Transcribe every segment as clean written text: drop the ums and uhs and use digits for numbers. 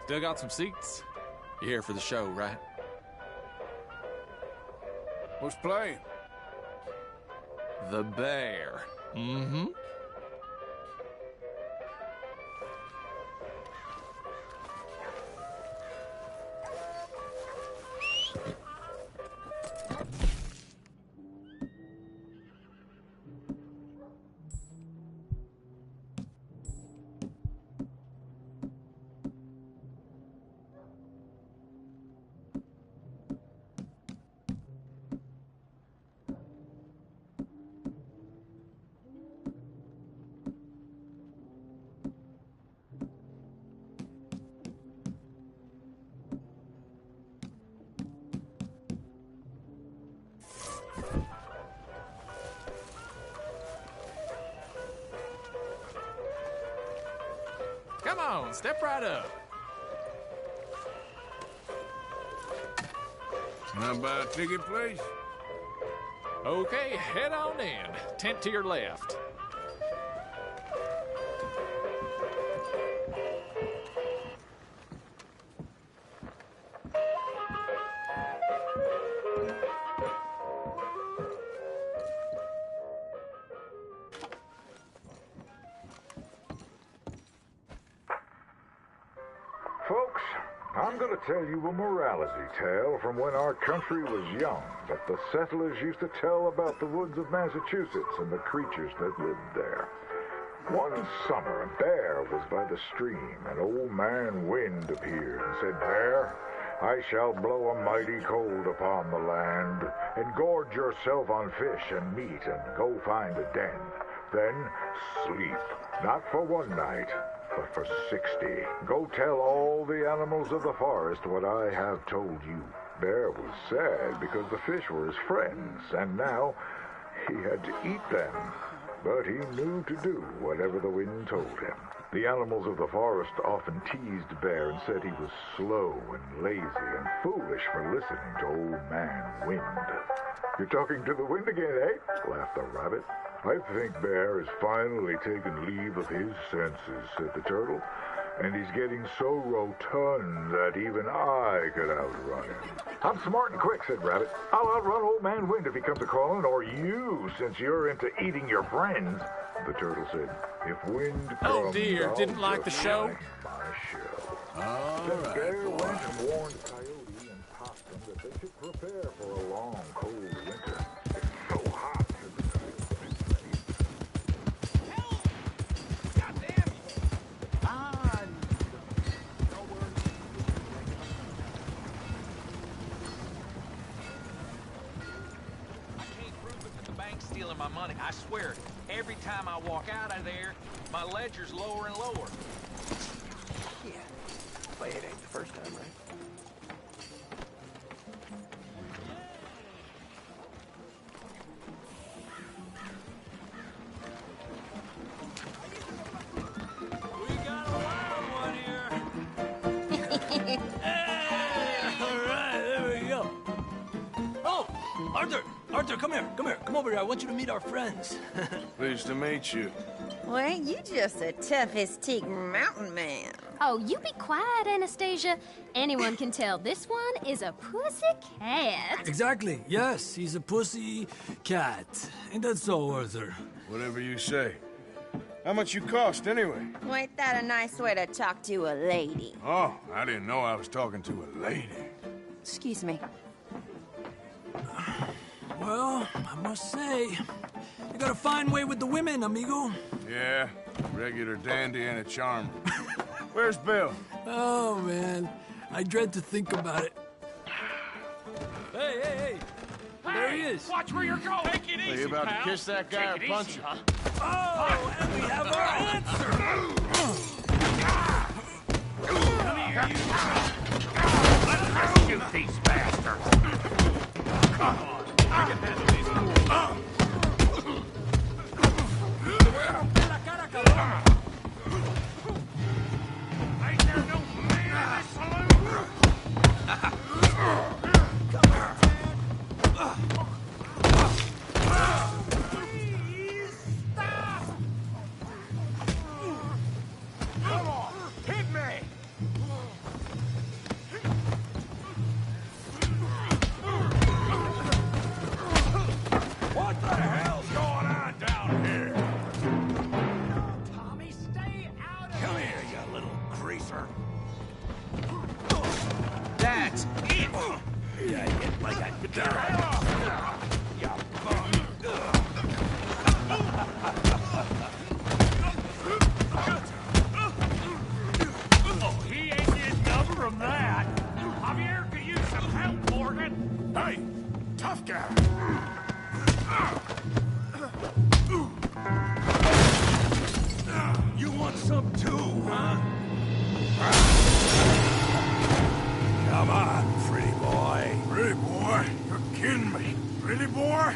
Still got some seats? You're here for the show, right? Who's playing? The Bear. Mm-hmm. Come on, step right up. Can I buy a ticket, please? Okay, head on in. Tent to your left. Folks, I'm going to tell you a morality tale from when our country was young that the settlers used to tell about the woods of Massachusetts and the creatures that lived there. One summer, a bear was by the stream, and Old Man Wind appeared and said, "Bear, I shall blow a mighty cold upon the land, and gorge yourself on fish and meat, and go find a den. Then sleep, not for one night, but for 60. Go tell all the animals of the forest what I have told you." Bear was sad because the fish were his friends, and now he had to eat them. But he knew to do whatever the wind told him. The animals of the forest often teased Bear and said he was slow and lazy and foolish for listening to Old Man Wind. "You're talking to the wind again, eh?" laughed the rabbit. "I think Bear has finally taken leave of his senses," said the turtle. "And he's getting so rotund that even I could outrun him." "I'm smart and quick," said Rabbit. "I'll outrun Old Man Wind if he comes a-calling, or you, since you're into eating your friends." The turtle said, "If Wind comes, Oh dear, I'll didn't like the just show? like my show." All Then right, Bear boy. went and warned Coyote and Possum that they should prepare for a long, cold winter. "It's so hot," said the Coyote. Stealing my money, I swear. Every time I walk out of there, my ledger's lower and lower. Yeah. But it ain't the first time, right? We got a wild one here. All right, there we go. Oh, Arthur, come here. Come over here. I want you to meet our friends. Pleased to meet you. Well, ain't you just the toughest teak mountain man? Oh, you be quiet, Anastasia. Anyone can tell this one is a pussy cat. Exactly. Yes, he's a pussy cat. Ain't that so, Arthur? Whatever you say. How much you cost, anyway? Well, ain't that a nice way to talk to a lady? Oh, I didn't know I was talking to a lady. Excuse me. Well, I must say, you got a fine way with the women, amigo. Yeah, regular dandy and a charmer. Where's Bill? Oh, man. I dread to think about it. Hey! There he is. Watch where you're going. Take it easy, Are you about pal. to kiss that guy or Take it punch easy, him? Oh, and we have our answer. Let's shoot these bastards. Come on. I can handle these. Ain't there no man in this saloon? Please stop! Come on, hit me! it down. Oh, he ain't getting up from that. Javier could use some help, Morgan. Hey, tough guy. You want some too, huh? Come on, pretty boy. Pretty boy? You're kidding me. Pretty boy?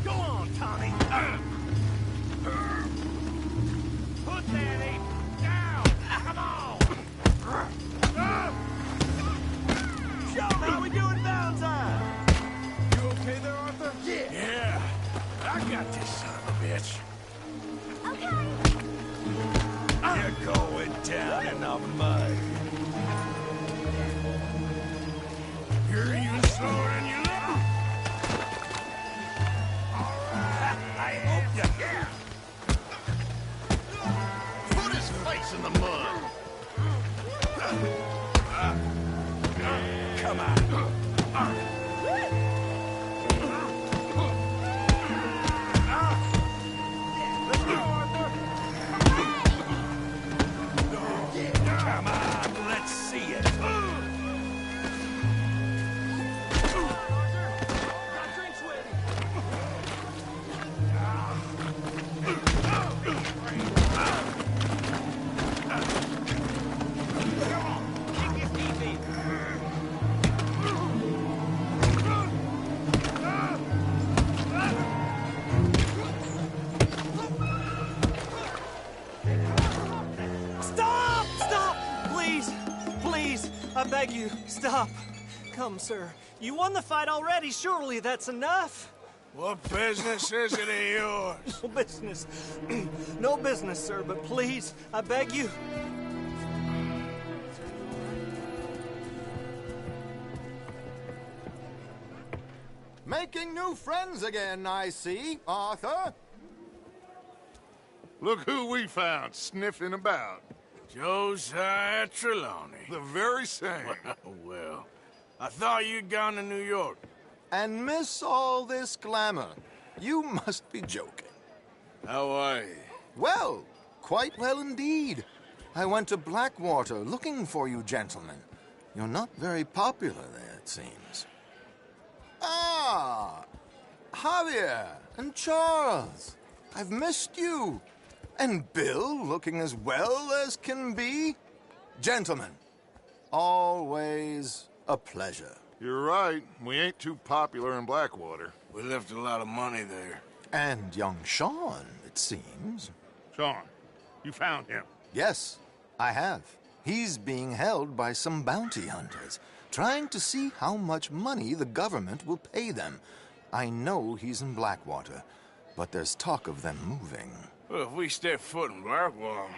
Go on, Tommy. Put that ape down. Come on. Show how we doing Valentine. You okay there, Arthur? Yeah. I got this son of a bitch. You're going down in the mud. You're even slower than you look. All right. I hope you can. Put his face in the mud. Come on. Let's go, Arthur. Come on, let's see it. Got drinks ready. Come on, kick his TV. Stop! Stop! Please! Please! I beg you, stop. Come, sir. You won the fight already. Surely that's enough. What business is it of yours? No business. No business, sir, but please, I beg you. Making new friends again, I see, Arthur. Look who we found sniffing about. Josiah Trelawney. The very same. Well, I thought you'd gone to New York. And miss all this glamour. You must be joking. How are you? Well, quite well indeed. I went to Blackwater looking for you gentlemen. You're not very popular there, it seems. Ah, Javier and Charles. I've missed you. And Bill looking as well as can be. Gentlemen, always a pleasure. You're right. We ain't too popular in Blackwater. We left a lot of money there. And young Sean, it seems. Sean, you found him. Yes, I have. He's being held by some bounty hunters, trying to see how much money the government will pay them. I know he's in Blackwater, but there's talk of them moving. Well, if we step foot in Blackwater...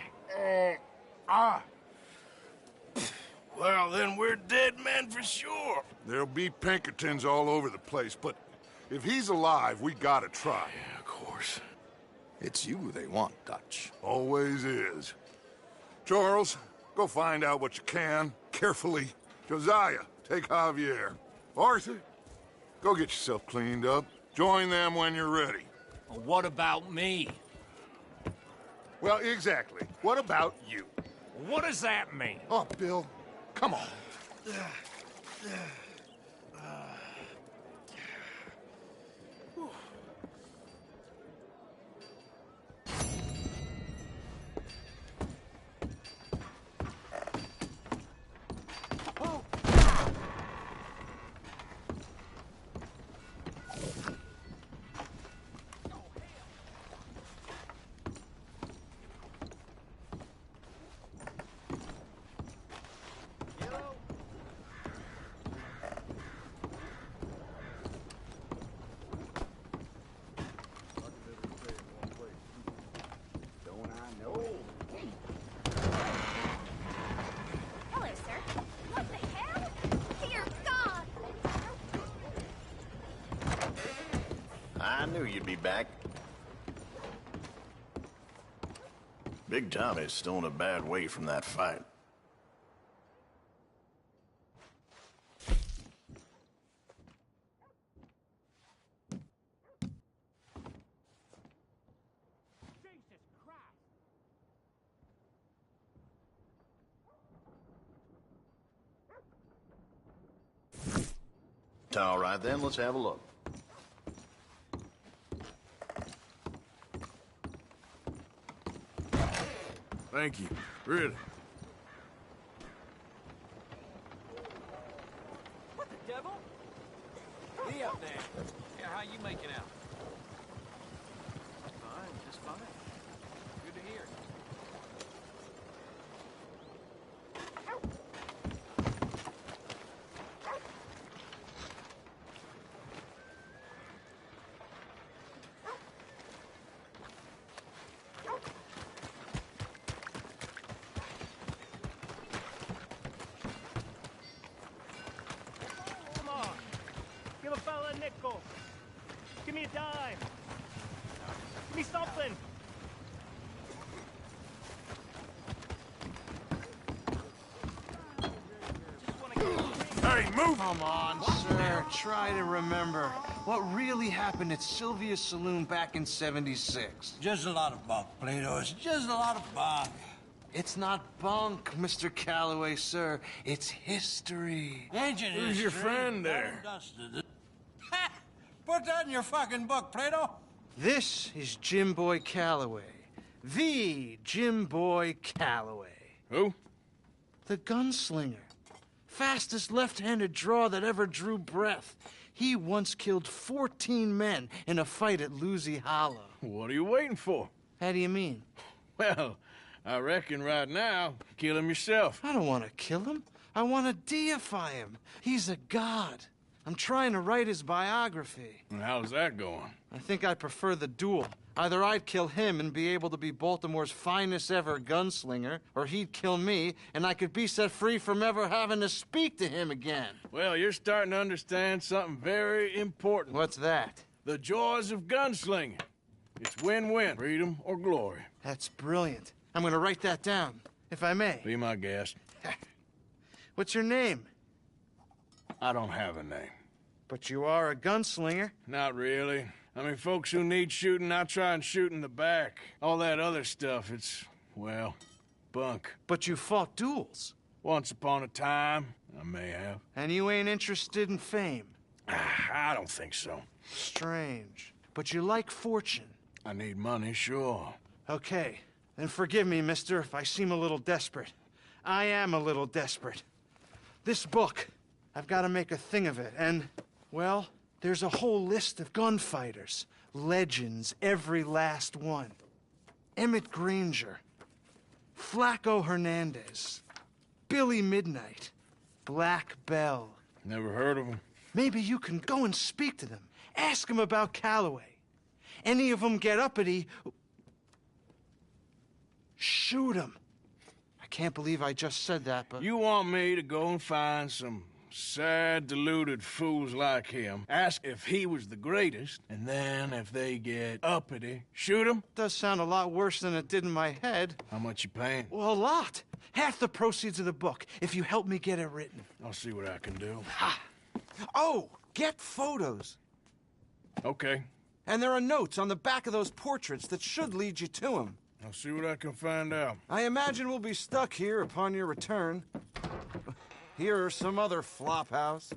Well, then we're dead men for sure. There'll be Pinkertons all over the place, but if he's alive, we gotta try. Yeah, of course. It's you they want, Dutch. Always is. Charles, go find out what you can, carefully. Josiah, take Javier. Arthur, go get yourself cleaned up. Join them when you're ready. Well, what about me? Well, exactly. What about you? What does that mean? Oh, Bill, come on. Hello, sir. What the hell? Dear God! I knew you'd be back. Big Tommy's still in a bad way from that fight. All right, then, let's have a look. Thank you. Really. What the devil? Be up there. Yeah, how you making out? Fine, just fine. Good to hear. Come on. Give a fella a nickel. Give me a dime. Give me something. Hey, move! Come on, sir. Try to remember. What really happened at Sylvia's Saloon back in '76? Just a lot of bunk, Plato. It's just a lot of bunk. It's not bunk, Mr. Calloway, sir. It's history. Ancient Who's your history, friend there? dusted. Ha! Put that in your fucking book, Plato. This is Jim Boy Calloway. The Jim Boy Calloway. Who? The gunslinger. Fastest left-handed draw that ever drew breath. He once killed 14 men in a fight at Lucy Hollow. What are you waiting for? How do you mean? Well, I reckon right now, kill him yourself. I don't want to kill him. I want to deify him. He's a god. I'm trying to write his biography. And how's that going? I think I prefer the duel. Either I'd kill him and be able to be Baltimore's finest ever gunslinger, or he'd kill me and I could be set free from ever having to speak to him again. Well, you're starting to understand something very important. What's that? The joys of gunslinging. It's win-win, freedom or glory. That's brilliant. I'm going to write that down, if I may. Be my guest. What's your name? I don't have a name. But you are a gunslinger. Not really. I mean, folks who need shooting, I try and shoot in the back. All that other stuff, it's, well, bunk. But you fought duels. Once upon a time, I may have. And you ain't interested in fame. I don't think so. Strange. But you like fortune. I need money, sure. Okay. Then forgive me, mister, if I seem a little desperate. I am a little desperate. This book, I've got to make a thing of it, and, well, there's a whole list of gunfighters. Legends, every last one. Emmett Granger. Flaco Hernandez. Billy Midnight. Black Bell. Never heard of him. Maybe you can go and speak to them. Ask them about Calloway. Any of them get uppity, shoot them. I can't believe I just said that, but... You want me to go and find some sad, deluded fools like him, ask if he was the greatest, and then if they get uppity, shoot him? Does sound a lot worse than it did in my head. How much you paying? Well, a lot. Half the proceeds of the book, if you help me get it written. I'll see what I can do. Ha! Oh, get photos. Okay. And there are notes on the back of those portraits that should lead you to him. I'll see what I can find out. I imagine we'll be stuck here upon your return. Here are some other flophouse.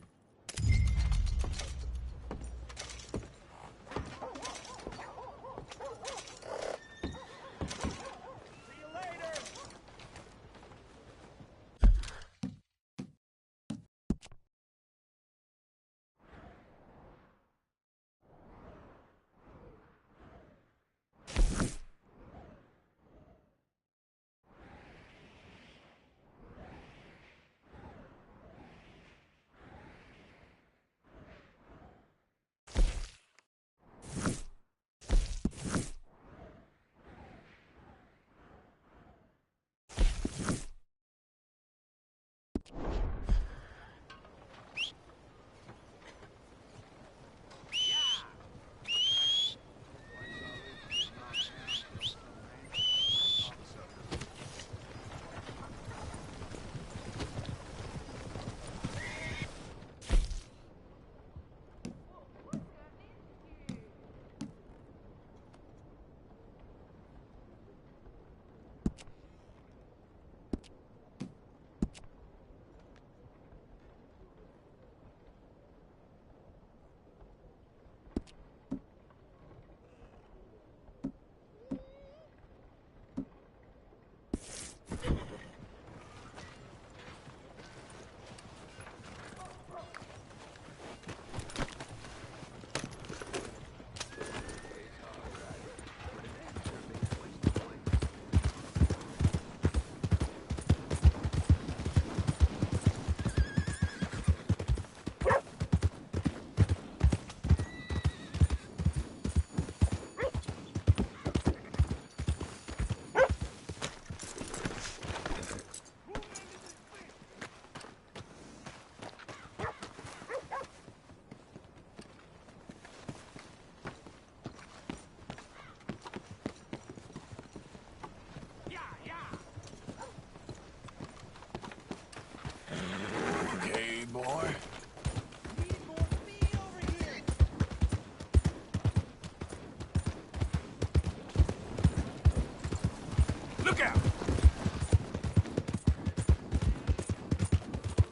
Look out!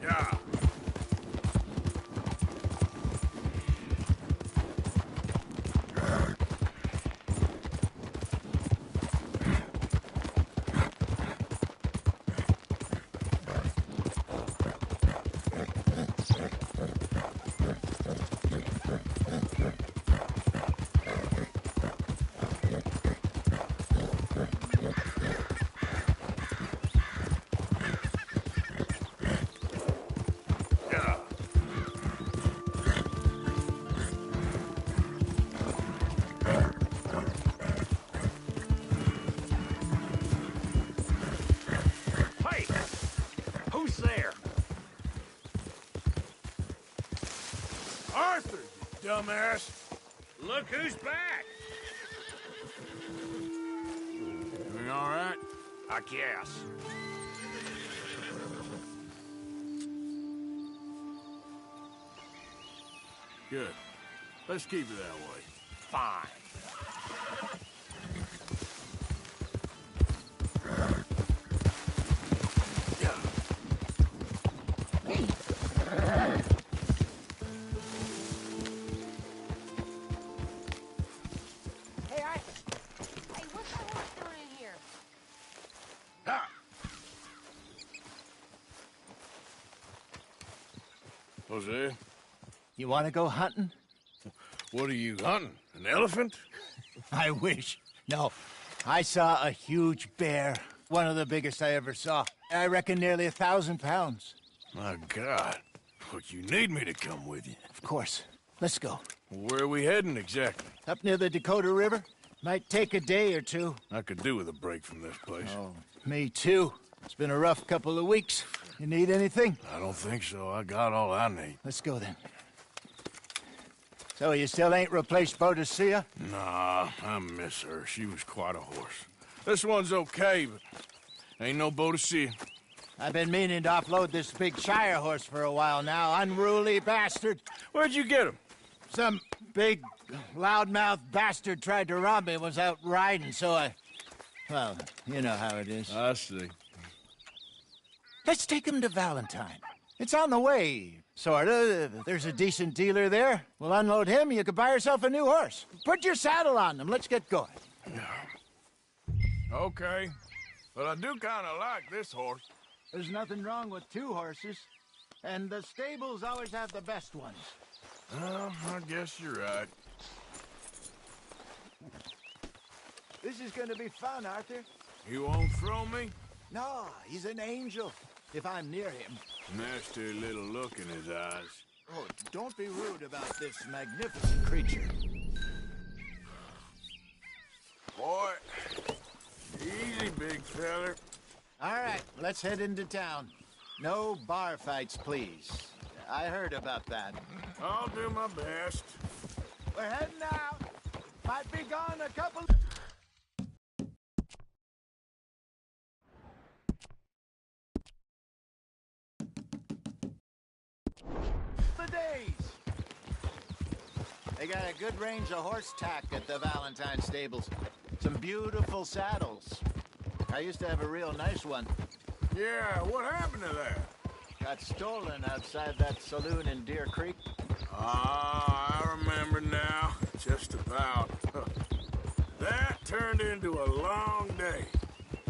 Yeah. Dumbass. Look who's back. Doing all right? I guess. Good. Let's keep it that way. Fine. Jose? You want to go hunting? What are you hunting? An elephant? I wish. No. I saw a huge bear. One of the biggest I ever saw. I reckon nearly 1,000 pounds. My God. But you need me to come with you. Of course. Let's go. Where are we heading exactly? Up near the Dakota River. Might take a day or two. I could do with a break from this place. Oh, me too. It's been a rough couple of weeks. You need anything? I don't think so. I got all I need. Let's go then. So you still ain't replaced Boadicea? Nah, I miss her. She was quite a horse. This one's okay, but ain't no Boadicea. I've been meaning to offload this big Shire horse for a while now. Unruly bastard. Where'd you get him? Some big, loudmouth bastard tried to rob me and was out riding, so I... Well, you know how it is. I see. Let's take him to Valentine. It's on the way, sorta. There's a decent dealer there. We'll unload him, you could buy yourself a new horse. Put your saddle on them, let's get going. Okay, but I do kind of like this horse. There's nothing wrong with two horses, and the stables always have the best ones. Well, I guess you're right. This is gonna be fun, Arthur. You won't throw me? No, he's an angel. If I'm near him. Nasty little look in his eyes. Oh, don't be rude about this magnificent creature. Boy, easy, big feller. All right, let's head into town. No bar fights, please. I heard about that. I'll do my best. We're heading out. Might be gone a couple... days. They got a good range of horse tack at the Valentine stables. Some beautiful saddles. I used to have a real nice one. Yeah, what happened to that? Got stolen outside that saloon in Deer Creek. Ah, I remember now. Just about. That turned into a long day.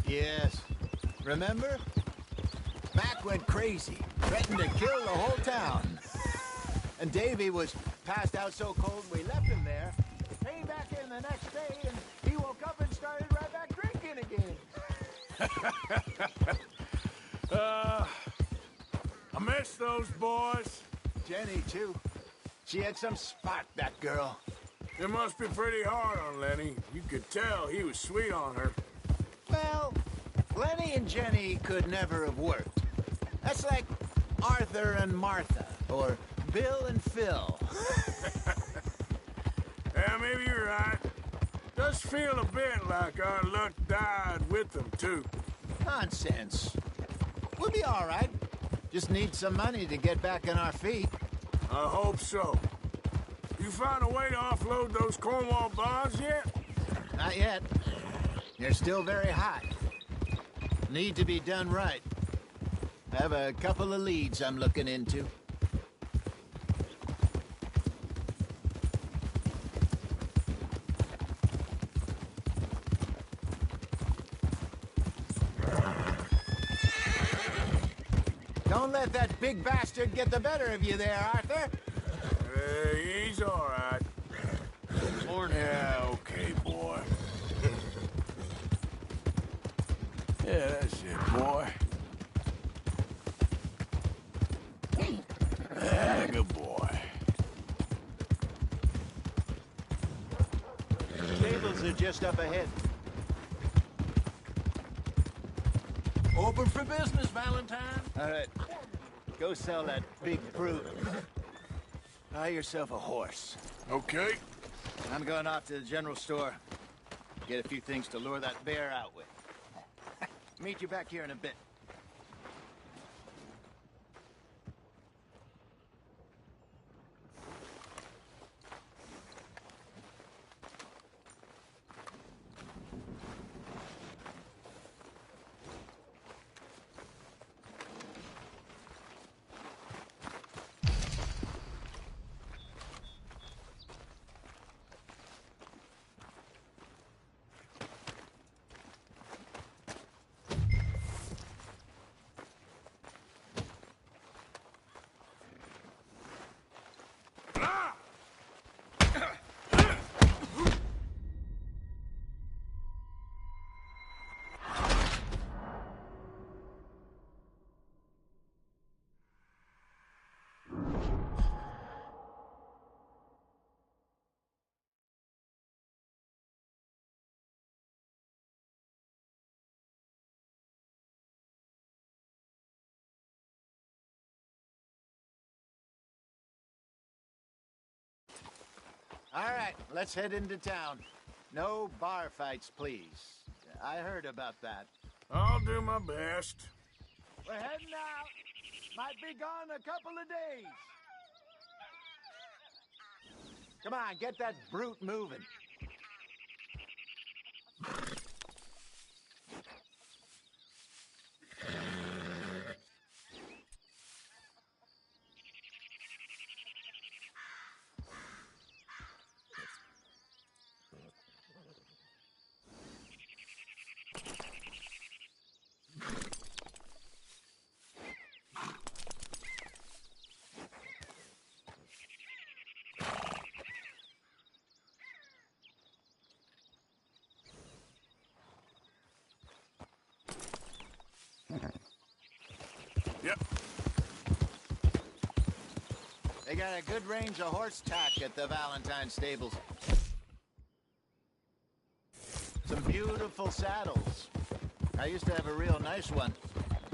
Yes. Remember? Mac went crazy, threatened to kill the whole town. And Davy was passed out so cold we left him there. Came back in the next day and he woke up and started right back drinking again. I miss those boys. Jenny, too. She had some spot, that girl. It must be pretty hard on Lenny. You could tell he was sweet on her. Well, Lenny and Jenny could never have worked. That's like Arthur and Martha, or Bill and Phil. Yeah, maybe you're right. Does feel a bit like our luck died with them, too. Nonsense. We'll be all right. Just need some money to get back on our feet. I hope so. You found a way to offload those Cornwall bonds yet? Not yet. They're still very hot. Need to be done right. I have a couple of leads I'm looking into. Don't let that big bastard get the better of you there, Arthur. He's all right. Morning. Yeah, okay, boy. Yeah, that's it, boy. Yeah, good boy. Stables are just up ahead. Open for business, Valentine. All right. Go sell that big brute. Buy yourself a horse. Okay. I'm going off to the general store. Get a few things to lure that bear out with. Meet you back here in a bit. All right, let's head into town. No bar fights, please. I heard about that. I'll do my best. We're heading out. Might be gone a couple of days. Come on, get that brute moving. Yep. They got a good range of horse tack at the Valentine stables. Some beautiful saddles. I used to have a real nice one.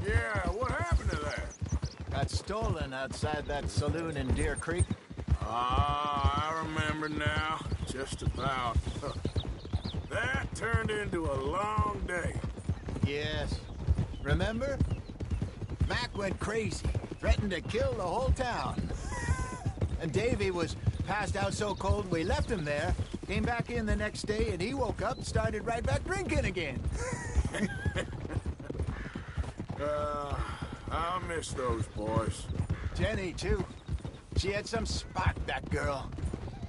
Yeah, what happened to that? Got stolen outside that saloon in Deer Creek. Ah, I remember now. Just about. That turned into a long day. Yes. Remember? Mac went crazy, threatened to kill the whole town. And Davy was passed out so cold we left him there, came back in the next day, and he woke up and started right back drinking again. I'll miss those boys. Jenny, too. She had some spark, that girl.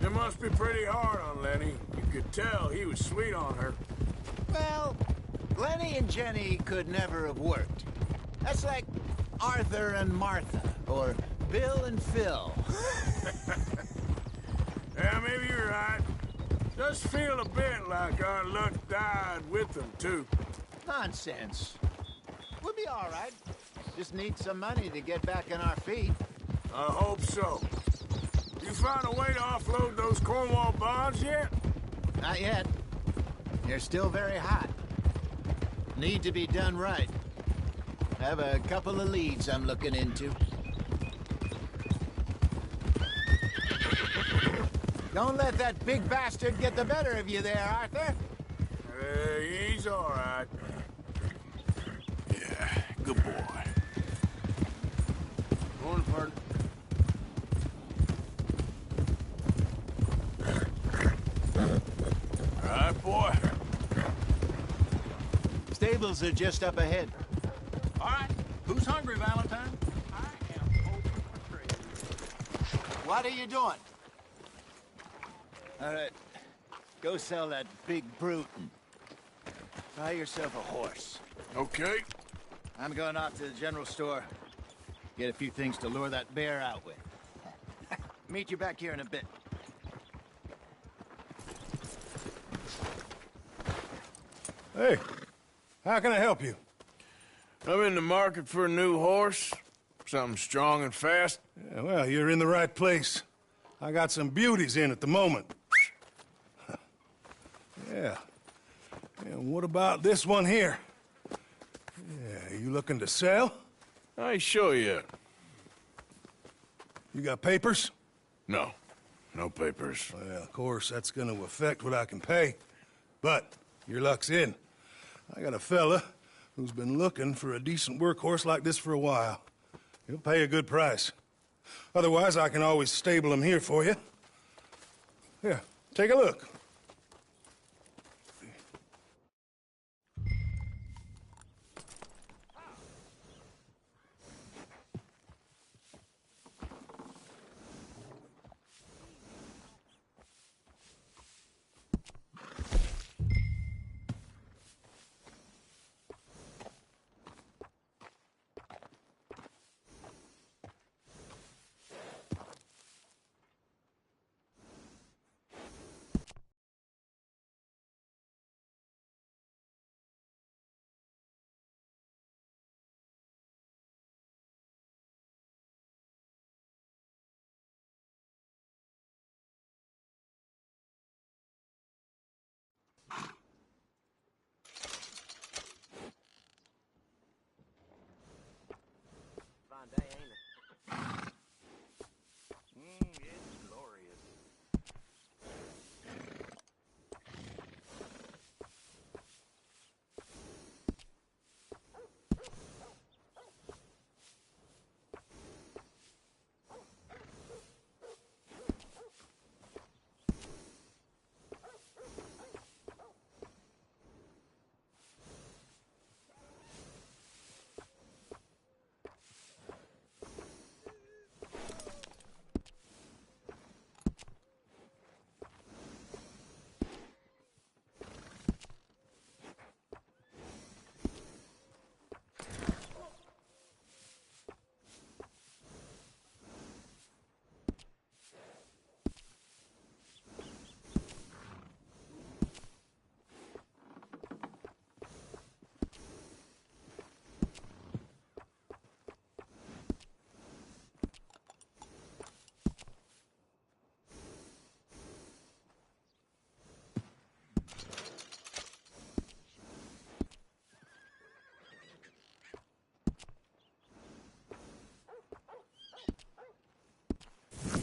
It must be pretty hard on Lenny. You could tell he was sweet on her. Well, Lenny and Jenny could never have worked. That's like Arthur and Martha, or Bill and Phil. Yeah, maybe you're right. Does feel a bit like our luck died with them, too. Nonsense. We'll be all right. Just need some money to get back on our feet. I hope so. You found a way to offload those Cornwall bonds yet? Not yet. They're still very hot. Need to be done right. I have a couple of leads I'm looking into. Don't let that big bastard get the better of you there, Arthur. He's all right. Yeah, good boy. Morning, partner. All right, boy. Stables are just up ahead. All right. Who's hungry, Valentine? I am open for trade. What are you doing? All right. Go sell that big brute and buy yourself a horse. Okay. I'm going off to the general store. Get a few things to lure that bear out with. Meet you back here in a bit. Hey, how can I help you? I'm in the market for a new horse. Something strong and fast. Yeah, well, you're in the right place. I got some beauties in at the moment. Yeah. And what about this one here? Yeah, you looking to sell? I ain't sure yet. You got papers? No. No papers. Well, of course, that's gonna affect what I can pay. But your luck's in. I got a fella who's been looking for a decent workhorse like this for a while. He'll pay a good price. Otherwise, I can always stable him here for you. Here, take a look.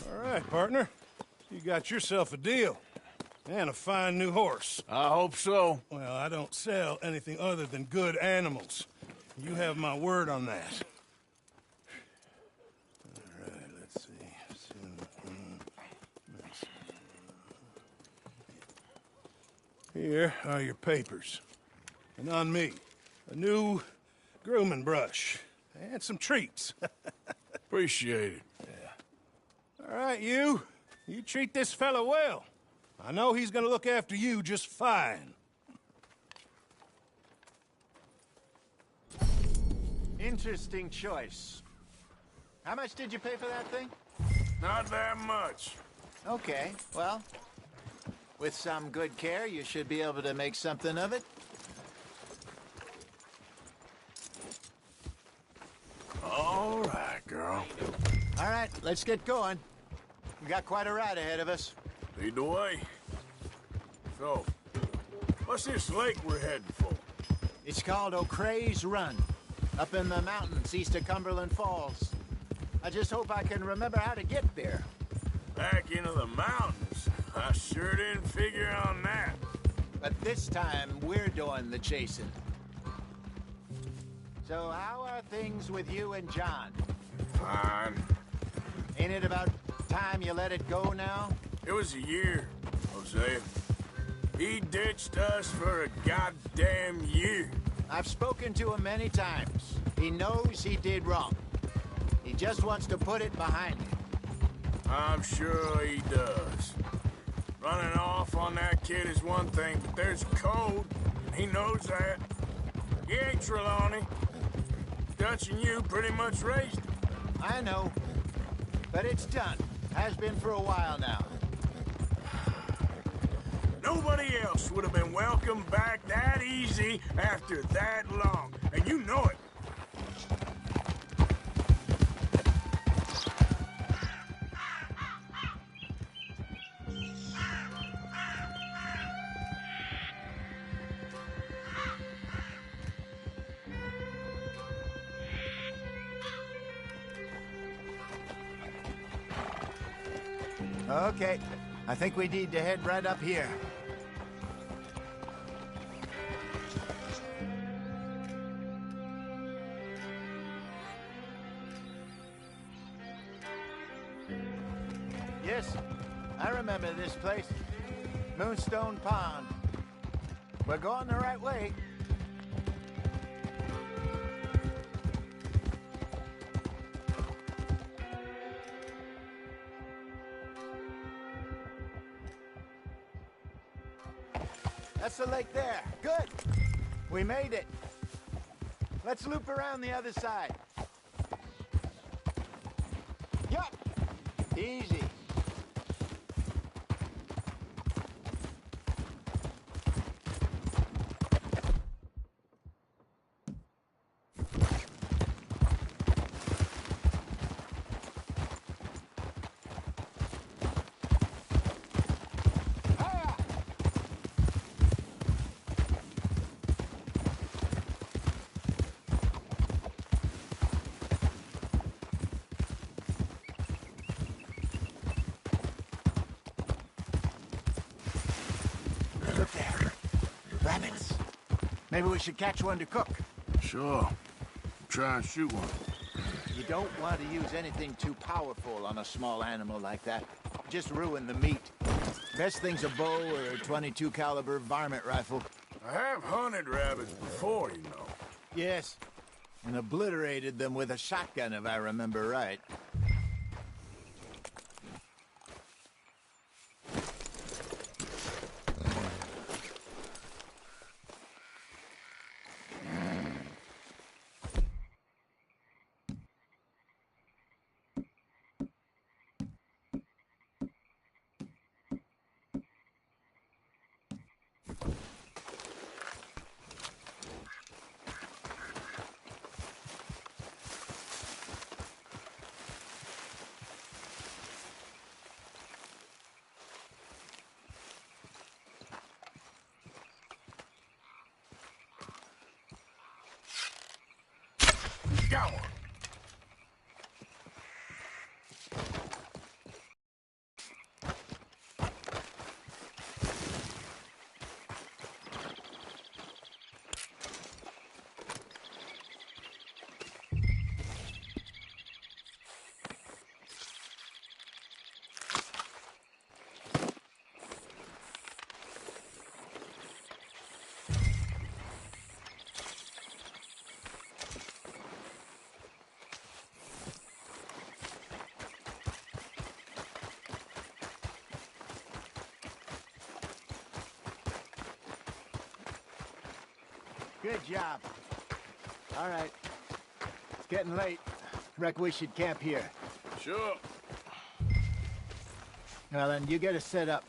All right, partner. You got yourself a deal. And a fine new horse. I hope so. Well, I don't sell anything other than good animals. You have my word on that. All right, let's see. Here are your papers. And on me, a new grooming brush. And some treats. Appreciate it. All right, you treat this fella well. I know he's gonna look after you just fine. Interesting choice. How much did you pay for that thing? Not that much. Okay, well, with some good care, you should be able to make something of it. All right, girl. All right, let's get going. We got quite a ride ahead of us. Lead the way. So, what's this lake we're heading for? It's called O'Creagh's Run, up in the mountains east of Cumberland Falls. I just hope I can remember how to get there. Back into the mountains? I sure didn't figure on that. But this time, we're doing the chasing. So how are things with you and John? Fine. Ain't it about time you let it go now? It was a year, Hosea. He ditched us for a goddamn year. I've spoken to him many times. He knows he did wrong. He just wants to put it behind him. I'm sure he does. Running off on that kid is one thing, but there's a code, and he knows that. He ain't Trelawney. Dutch and you pretty much raised him. I know. But it's done. Has been for a while now. Nobody else would have been welcomed back that easy after that long, and you know it. Okay, I think we need to head right up here. Yes, I remember this place. Moonstone Pond. We're going the right way. That's the lake there. Good. We made it. Let's loop around the other side. Yup. Easy. Look there. Rabbits. Maybe we should catch one to cook. Sure. Try and shoot one. You don't want to use anything too powerful on a small animal like that. Just ruin the meat. Best thing's a bow or a .22 caliber varmint rifle. I have hunted rabbits before, you know. Yes. And obliterated them with a shotgun, if I remember right. Got one. Good job. All right. It's getting late. Reckon we should camp here. Sure. Well, then, you get us set up.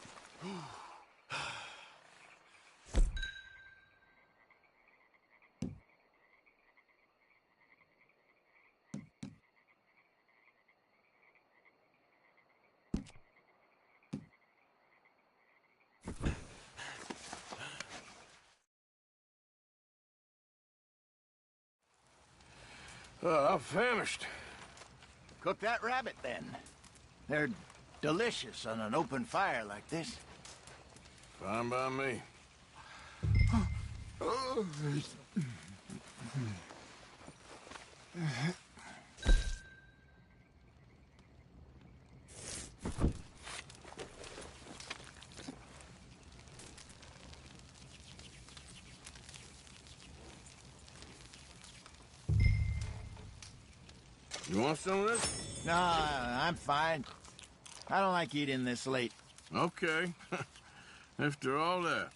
I'm famished. Cook that rabbit, then. They're delicious on an open fire like this. Fine by me. You want some of this? No, I'm fine. I don't like eating this late. Okay. After all that.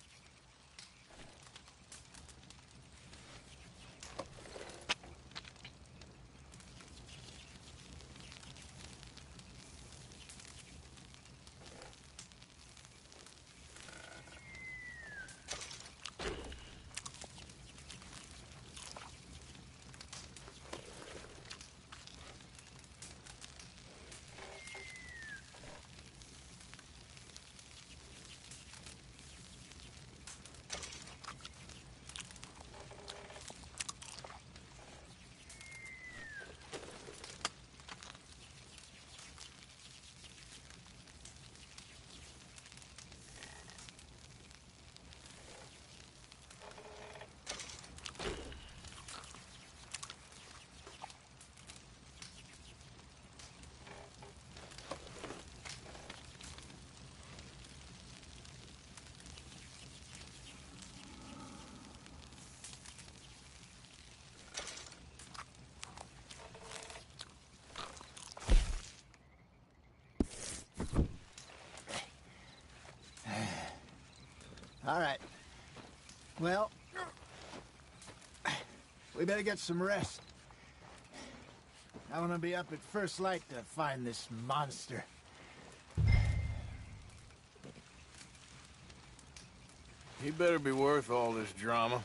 All right. Well, we better get some rest. I want to be up at first light to find this monster. He better be worth all this drama.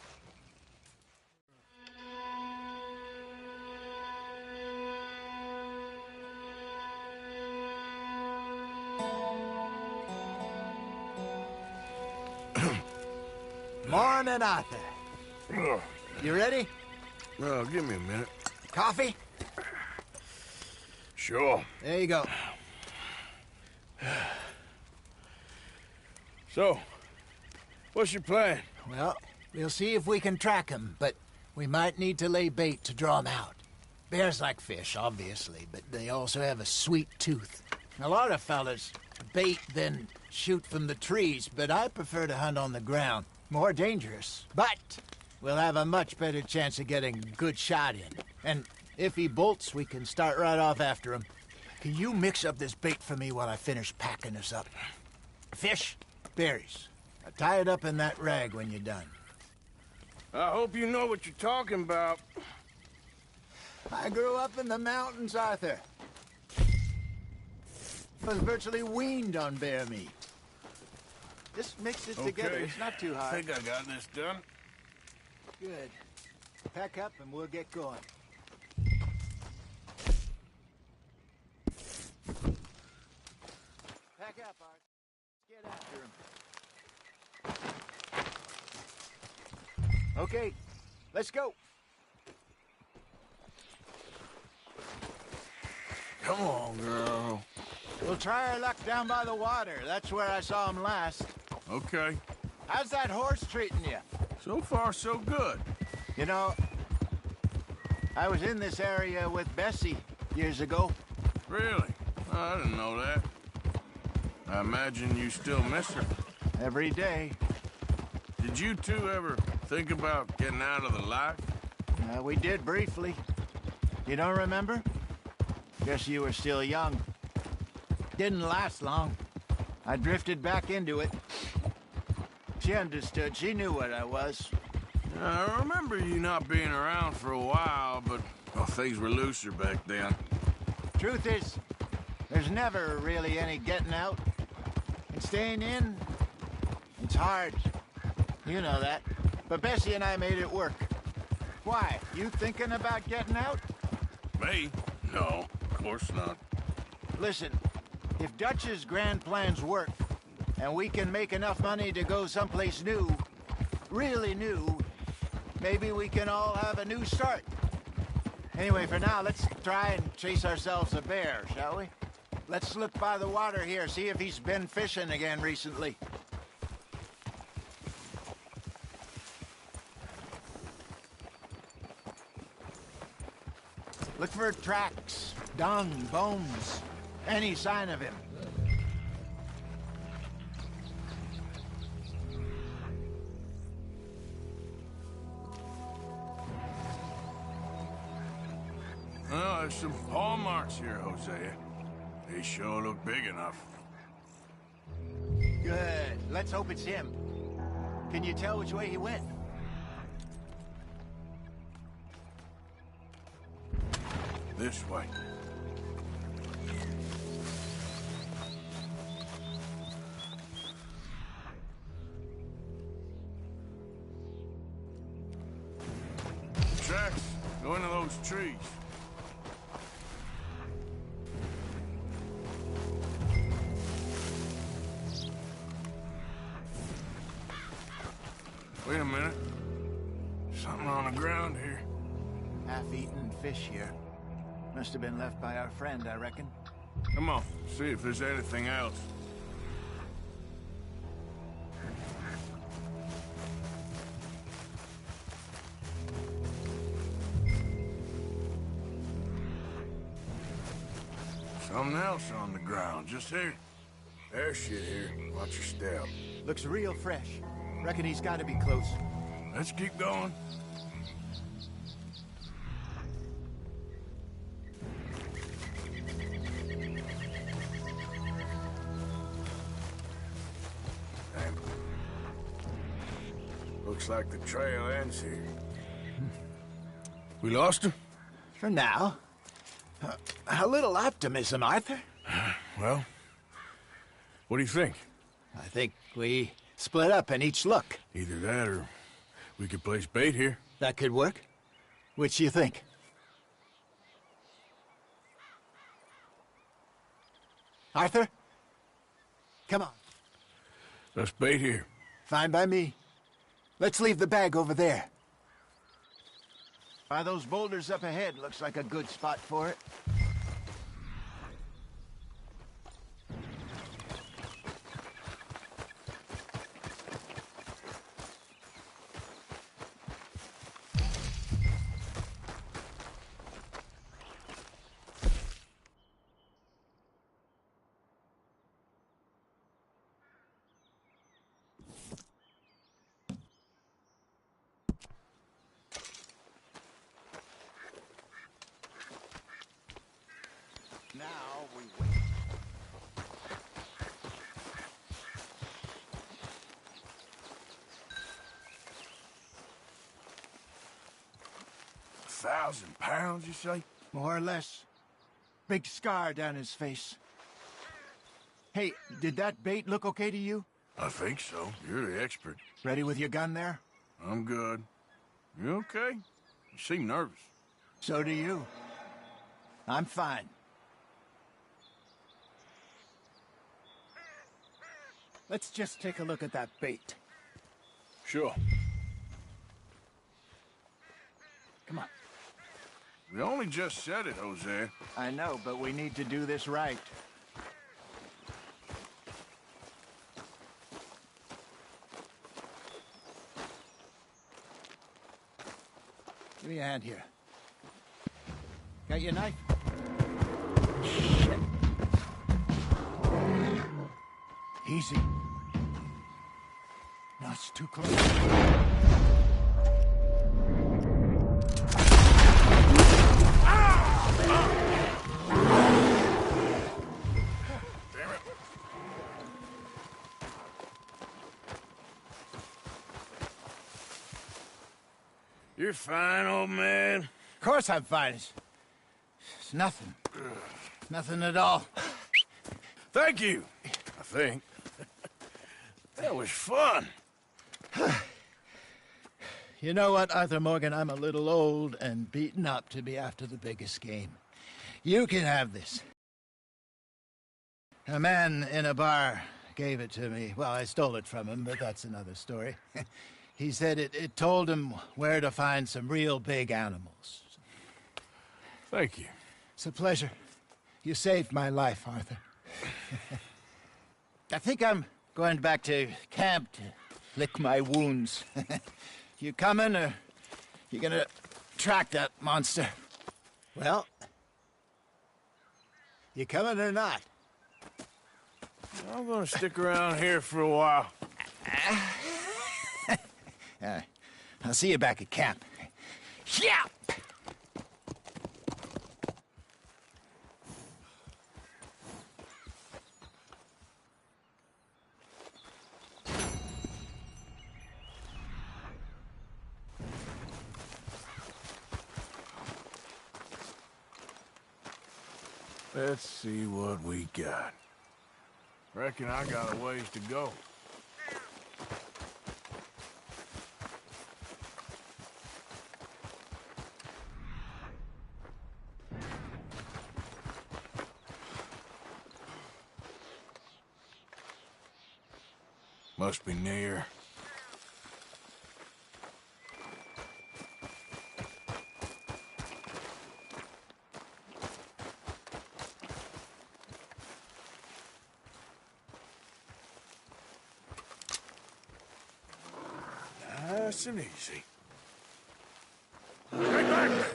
Morning, Arthur. You ready? Well, give me a minute. Coffee? Sure. There you go. So, what's your plan? Well, we'll see if we can track him, but we might need to lay bait to draw him out. Bears like fish, obviously, but they also have a sweet tooth. A lot of fellas bait, then shoot from the trees, but I prefer to hunt on the ground. More dangerous, but we'll have a much better chance of getting a good shot in. And if he bolts, we can start right off after him. Can you mix up this bait for me while I finish packing this up? Fish, berries. Tie it up in that rag when you're done. I hope you know what you're talking about. I grew up in the mountains, Arthur. I was virtually weaned on bear meat. Just mix it together. It's not too hard. I think I got this done. Good. Pack up and we'll get going. Pack up, Art. Let's get after him. Okay, let's go. Come on, girl. We'll try our luck down by the water. That's where I saw him last. Okay. How's that horse treating you? So far, so good. You know, I was in this area with Bessie years ago. Really? I didn't know that. I imagine you still miss her. Every day. Did you two ever think about getting out of the life? We did briefly. You don't remember? Guess you were still young. Didn't last long. I drifted back into it. She understood. She knew what I was. I remember you not being around for a while, but well, things were looser back then. Truth is, there's never really any getting out. And staying in, it's hard. You know that. But Bessie and I made it work. Why? You thinking about getting out? Me? No, of course not. Listen, if Dutch's grand plans work, and we can make enough money to go someplace new, really new, maybe we can all have a new start. Anyway, for now, let's try and chase ourselves a bear, shall we? Let's look by the water here, see if he's been fishing again recently. Look for tracks, dung, bones, any sign of him. Well, some paw marks here, Hosea. They sure look big enough. Good. Let's hope it's him. Can you tell which way he went? This way. Tracks. Go into those trees. Wait a minute. Something on the ground here. Half-eaten fish here. Must have been left by our friend, I reckon. Come on, see if there's anything else. Something else on the ground, just here. There's shit here. Watch your step. Looks real fresh. Reckon he's got to be close. Let's keep going. Damn. Looks like the trail ends here. We lost him? For now. A little optimism, Arthur. Well, what do you think? I think we split up and each look. Either that or we could place bait here. That could work. Which do you think? Arthur? Come on. Let's bait here. Fine by me. Let's leave the bag over there. By those boulders up ahead, looks like a good spot for it. Now we wait. £1,000, you say? More or less. Big scar down his face. Hey, did that bait look okay to you? I think so. You're the expert. Ready with your gun there? I'm good. You okay? You seem nervous. So do you. I'm fine. Let's just take a look at that bait. Sure. Come on. We only just said it, Hosea. I know, but we need to do this right. Give me a hand here. Got your knife? Shit. Easy. No, it's too close. Damn it. You're fine, old man. Of course I'm fine. It's nothing. Nothing at all. Thank you, I think. That was fun. You know what, Arthur Morgan? I'm a little old and beaten up to be after the biggest game. You can have this. A man in a bar gave it to me. Well, I stole it from him, but that's another story. He said it told him where to find some real big animals. Thank you. It's a pleasure. You saved my life, Arthur. I think I'm going back to camp to lick my wounds. You coming, or you gonna track that monster? Well, you coming or not? I'm gonna stick around here for a while. I'll see you back at camp. Yeah! Let's see what we got. Reckon I got a ways to go. Must be near. Nice and easy. Get back there!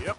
Yep.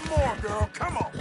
More, girl, come on!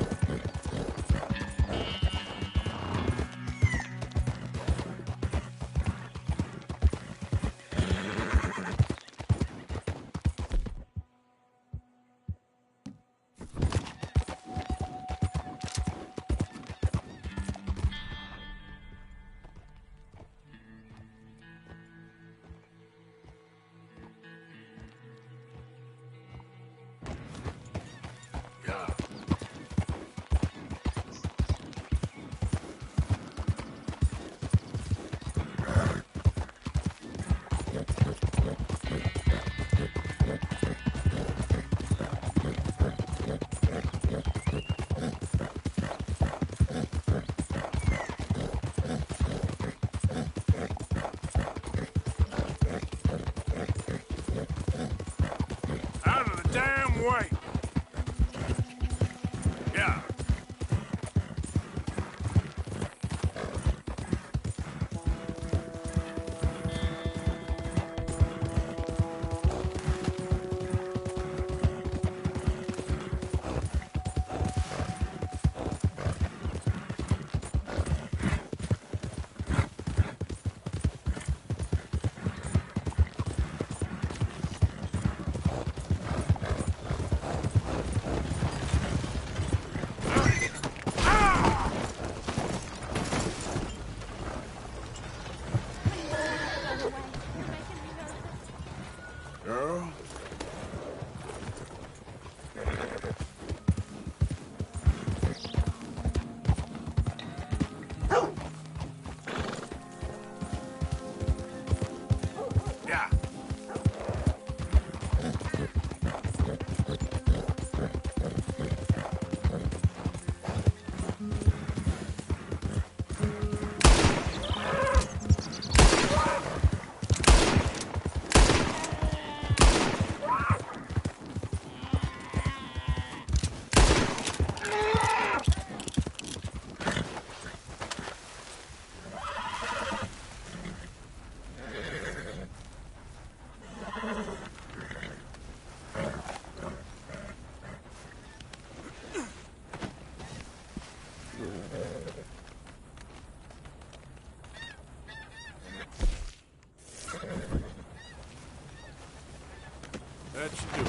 Damn way! Yeah. That should do it,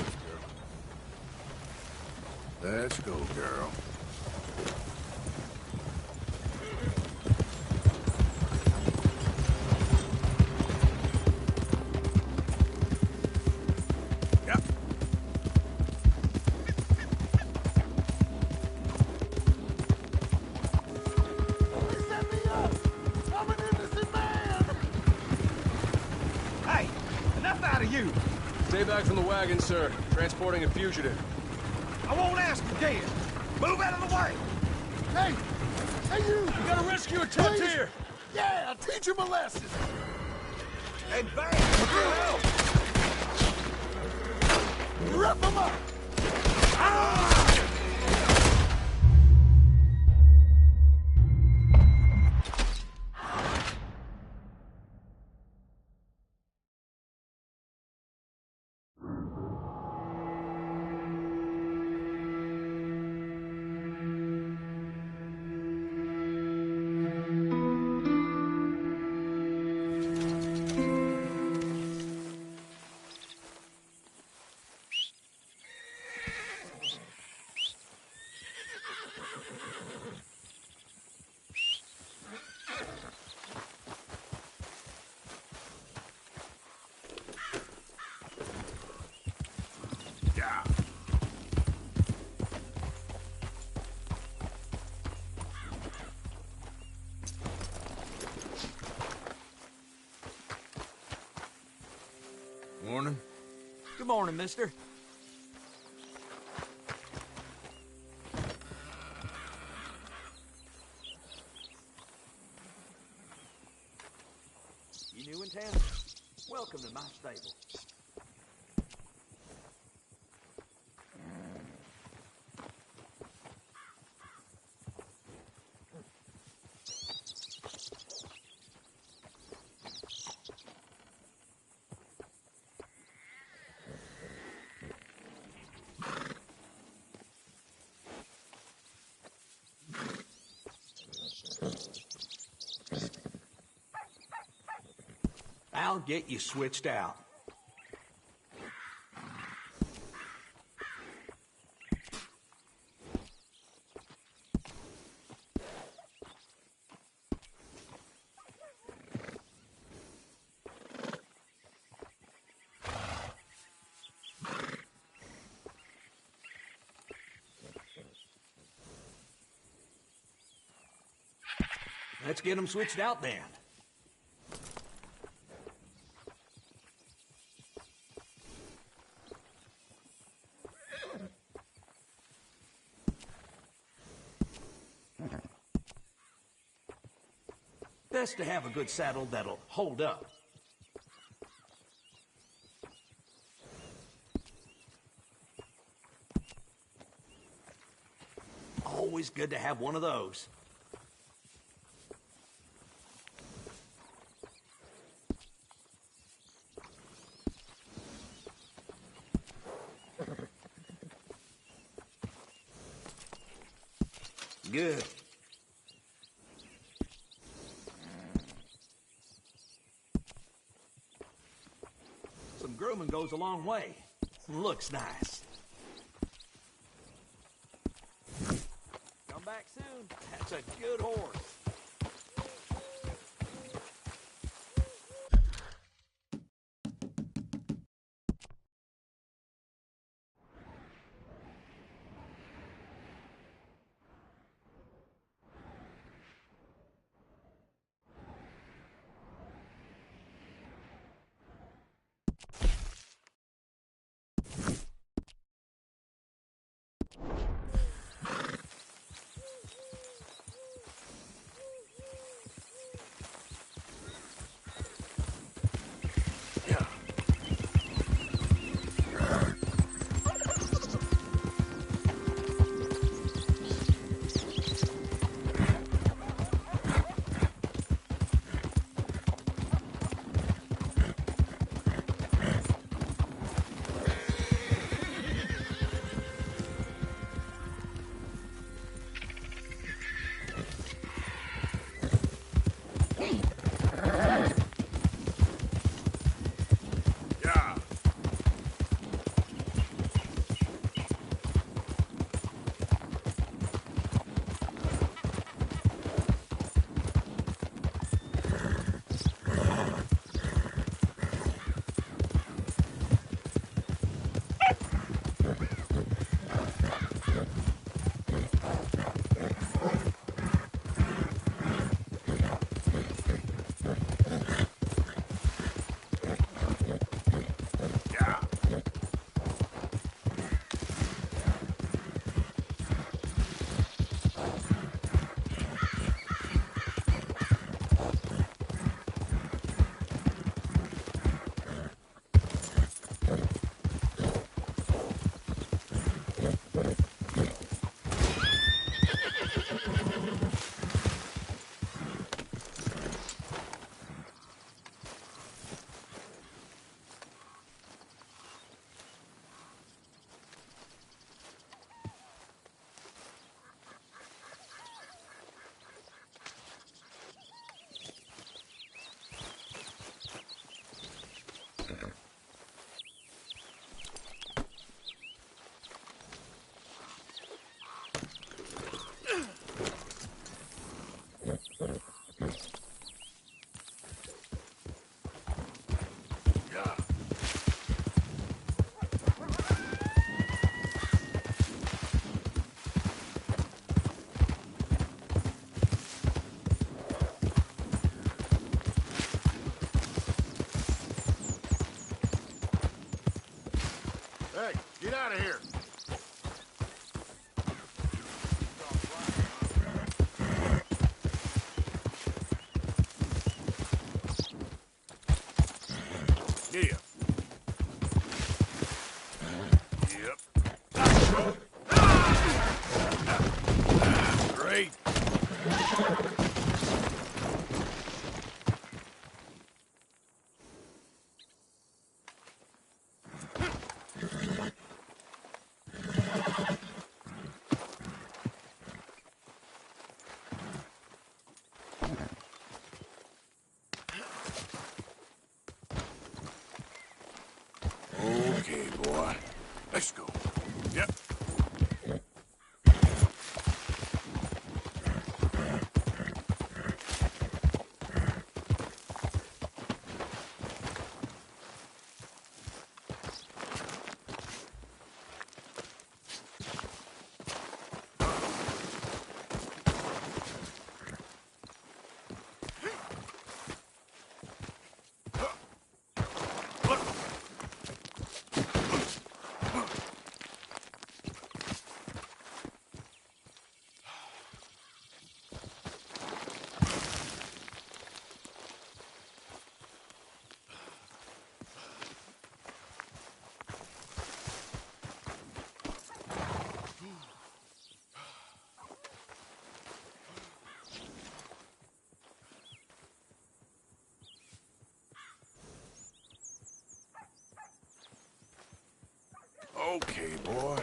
girl. Let's go, girl. Stay back from the wagon, sir. Transporting a fugitive. I won't ask again. Move out of the way. Hey! Hey, you! We gotta rescue a tent here! Yeah, teach him a lesson! And bang! Help! Rip him up! Ah! Morning. Good morning, mister. You new in town? Welcome to my stable. I'll get you switched out. Let's get them switched out then. Best to have a good saddle that'll hold up. Always good to have one of those. Good. Some grooming goes a long way. Looks nice. Come back soon. That's a good horse. Hey, get out of here. Yeah. Yep. Great. Okay, boy. Let's go. Yep. Okay, boy.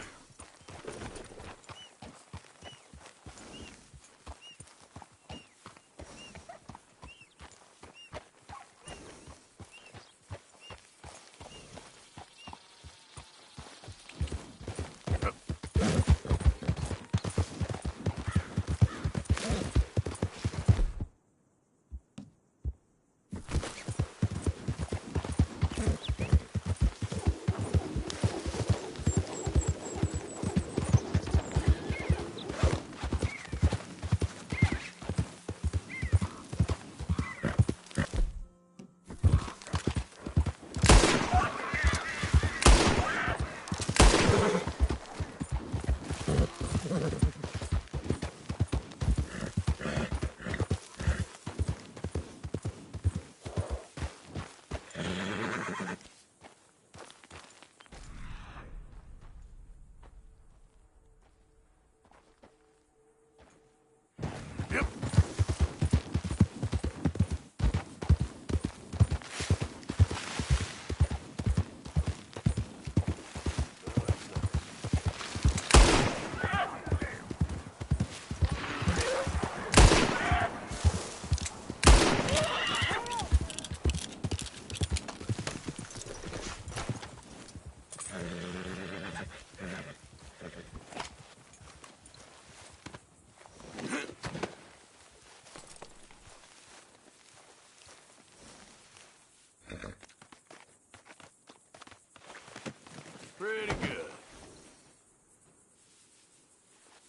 Pretty good.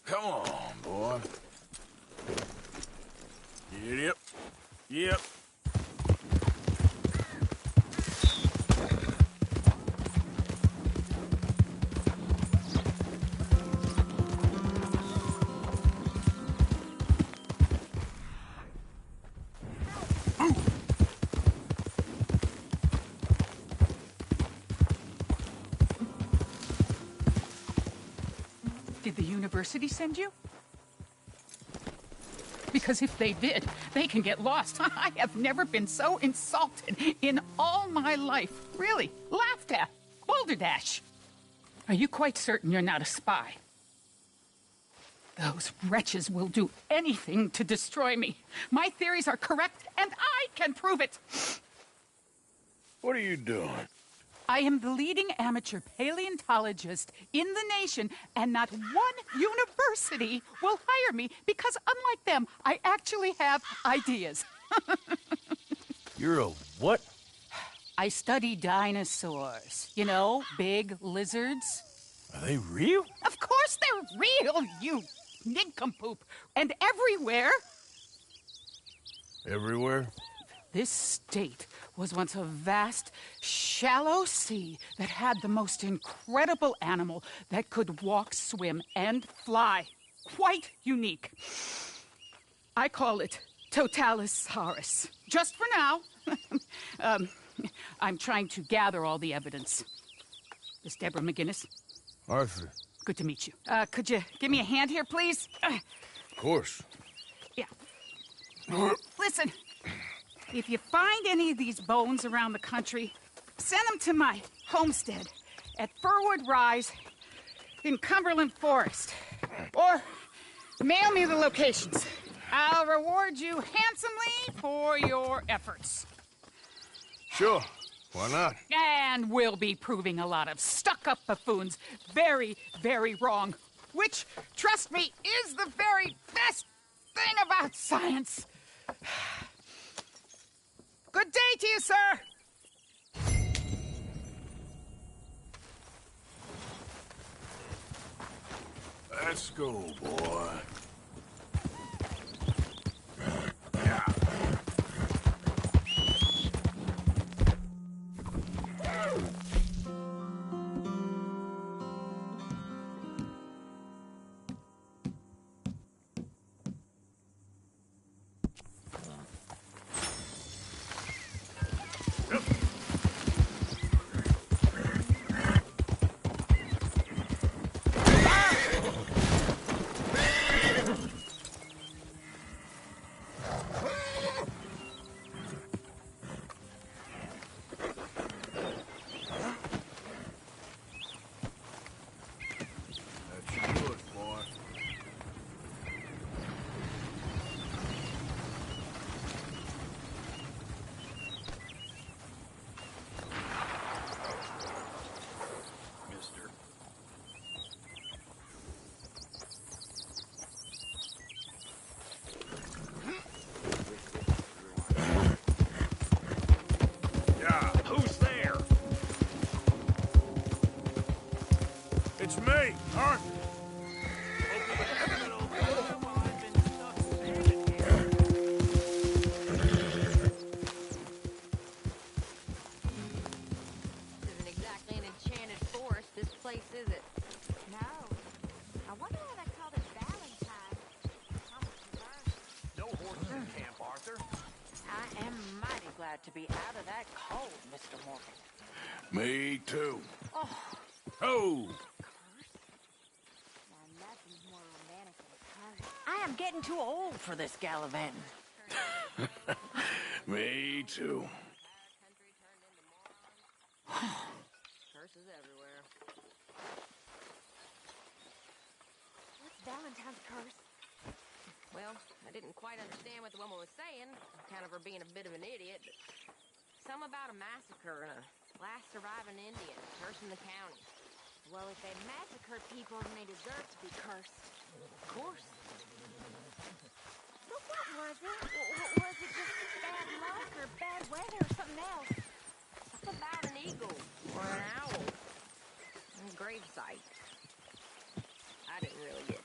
Come on, boy. Yep. Yep. Did the university send you? Because if they did, they can get lost. I have never been so insulted in all my life. Really, laughed at. Balderdash. Are you quite certain you're not a spy? Those wretches will do anything to destroy me. My theories are correct, and I can prove it. What are you doing? I am the leading amateur paleontologist in the nation, and not one university will hire me because, unlike them, I actually have ideas. You're a what? I study dinosaurs. You know, big lizards. Are they real? Of course they're real, you nincompoop. And everywhere. Everywhere? This state was once a vast, shallow sea that had the most incredible animal that could walk, swim, and fly. Quite unique. I call it Totalisaurus. Just for now. I'm trying to gather all the evidence. This Deborah McGinnis. Arthur. Good to meet you. Could you give me a hand here, please? Of course. Yeah. Listen, if you find any of these bones around the country, send them to my homestead at Furwood Rise in Cumberland Forest. Or mail me the locations. I'll reward you handsomely for your efforts. Sure. Why not? And we'll be proving a lot of stuck-up buffoons very, very wrong. Which, trust me, is the very best thing about science. Good day to you, sir! Let's go, boy. It's me, Arthur. Isn't exactly an enchanted forest, this place, is it? No. I wonder why they called it Valentine. No horses in camp, Arthur. I am mighty glad to be out of that cold, Mr. Morgan. Me too. Oh. Oh! I am getting too old for this gallivanting. Me too. Curses everywhere. What's Valentine's curse? Well, I didn't quite understand what the woman was saying. Kind of her being a bit of an idiot, but something about a massacre and a last surviving Indian cursing the county. Well, if they massacred people, then they deserve to be cursed. Of course. But what was it? Was it just bad luck or bad weather or something else? Something about an eagle or an owl. And a gravesite. I didn't really get it.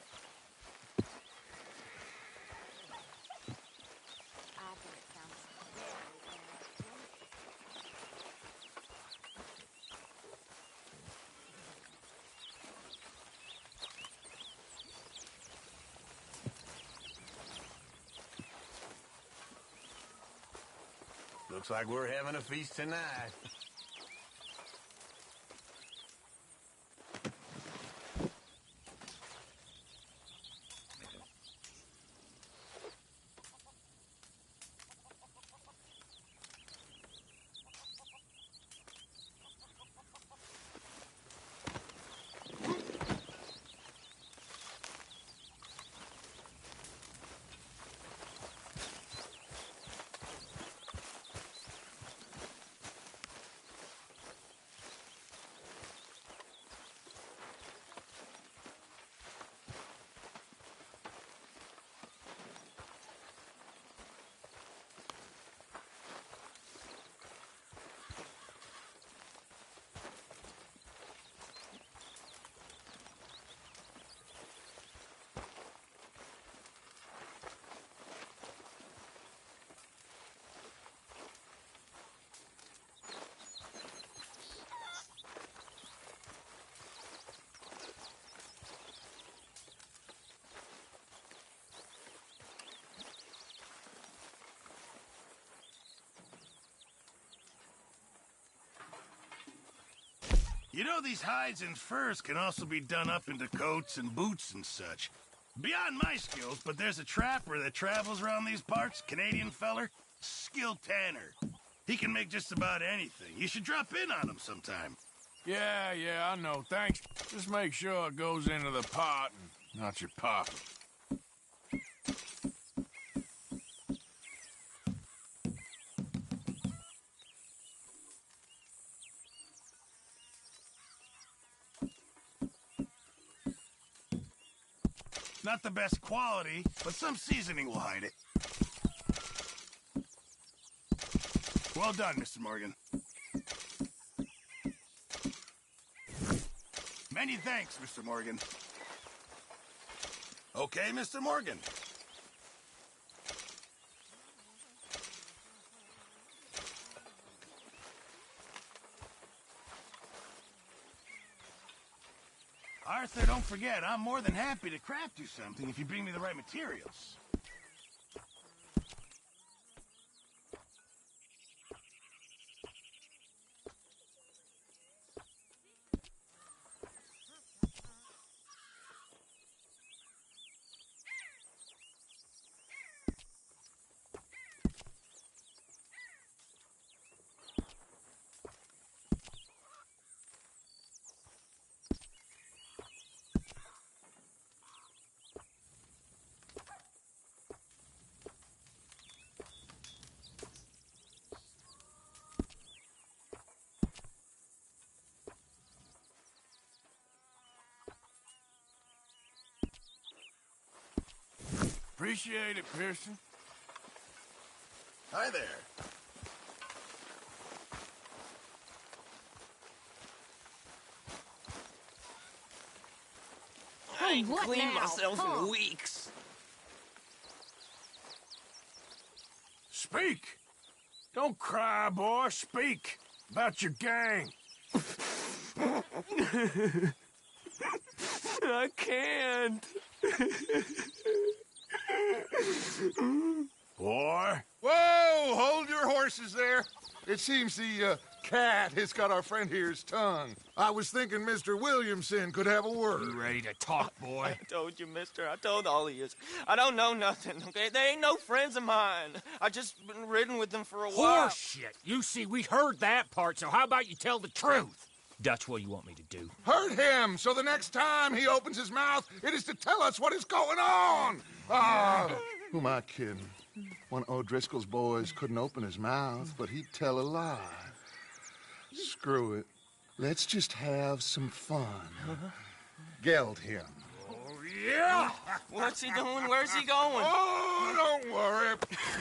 I think it sounds very Looks like we're having a feast tonight. You know, these hides and furs can also be done up into coats and boots and such. Beyond my skills, but there's a trapper that travels around these parts, Canadian feller, Skill Tanner. He can make just about anything. You should drop in on him sometime. Yeah, I know. Thanks. Just make sure it goes into the pot and not your pocket. Not the best quality, but some seasoning will hide it. Well done, Mr. Morgan. Many thanks, Mr. Morgan. Okay, Mr. Morgan. Arthur, don't forget, I'm more than happy to craft you something if you bring me the right materials. Appreciate it, Pearson. Hi there. I ain't what cleaned now? myself Huh? in weeks. Speak! Don't cry, boy. Speak about your gang. I can't. Boy. Whoa! Hold your horses there. It seems the cat has got our friend here's tongue. I was thinking Mr. Williamson could have a word. You ready to talk, boy? I told you, mister. I told all of you. I don't know nothing, okay? They ain't no friends of mine. I just been ridden with them for a while. Horseshit. You see, we heard that part, so how about you tell the truth? That's what you want me to do. Hurt him, so the next time he opens his mouth, it is to tell us what is going on. Ah, who am I kidding? One of O'Driscoll's boys couldn't open his mouth, but he'd tell a lie. Screw it. Let's just have some fun. Geld him. Yeah! What's he doing? Where's he going? Oh, don't worry.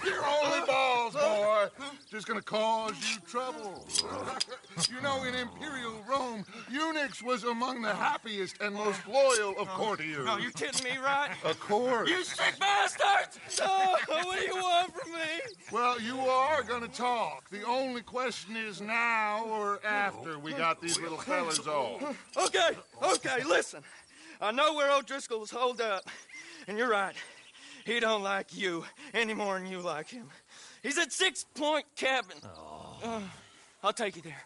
You're only balls, boy. Just gonna cause you trouble. You know, in Imperial Rome, eunuchs was among the happiest and most loyal of courtiers. No, you're kidding me, right? Of course. You sick bastards! Oh, what do you want from me? Well, you are gonna talk. The only question is now or after we got these little fellas off. Okay, listen. I know where O'Driscoll is holed up, and you're right. He don't like you any more than you like him. He's at 6 Point Cabin. I'll take you there.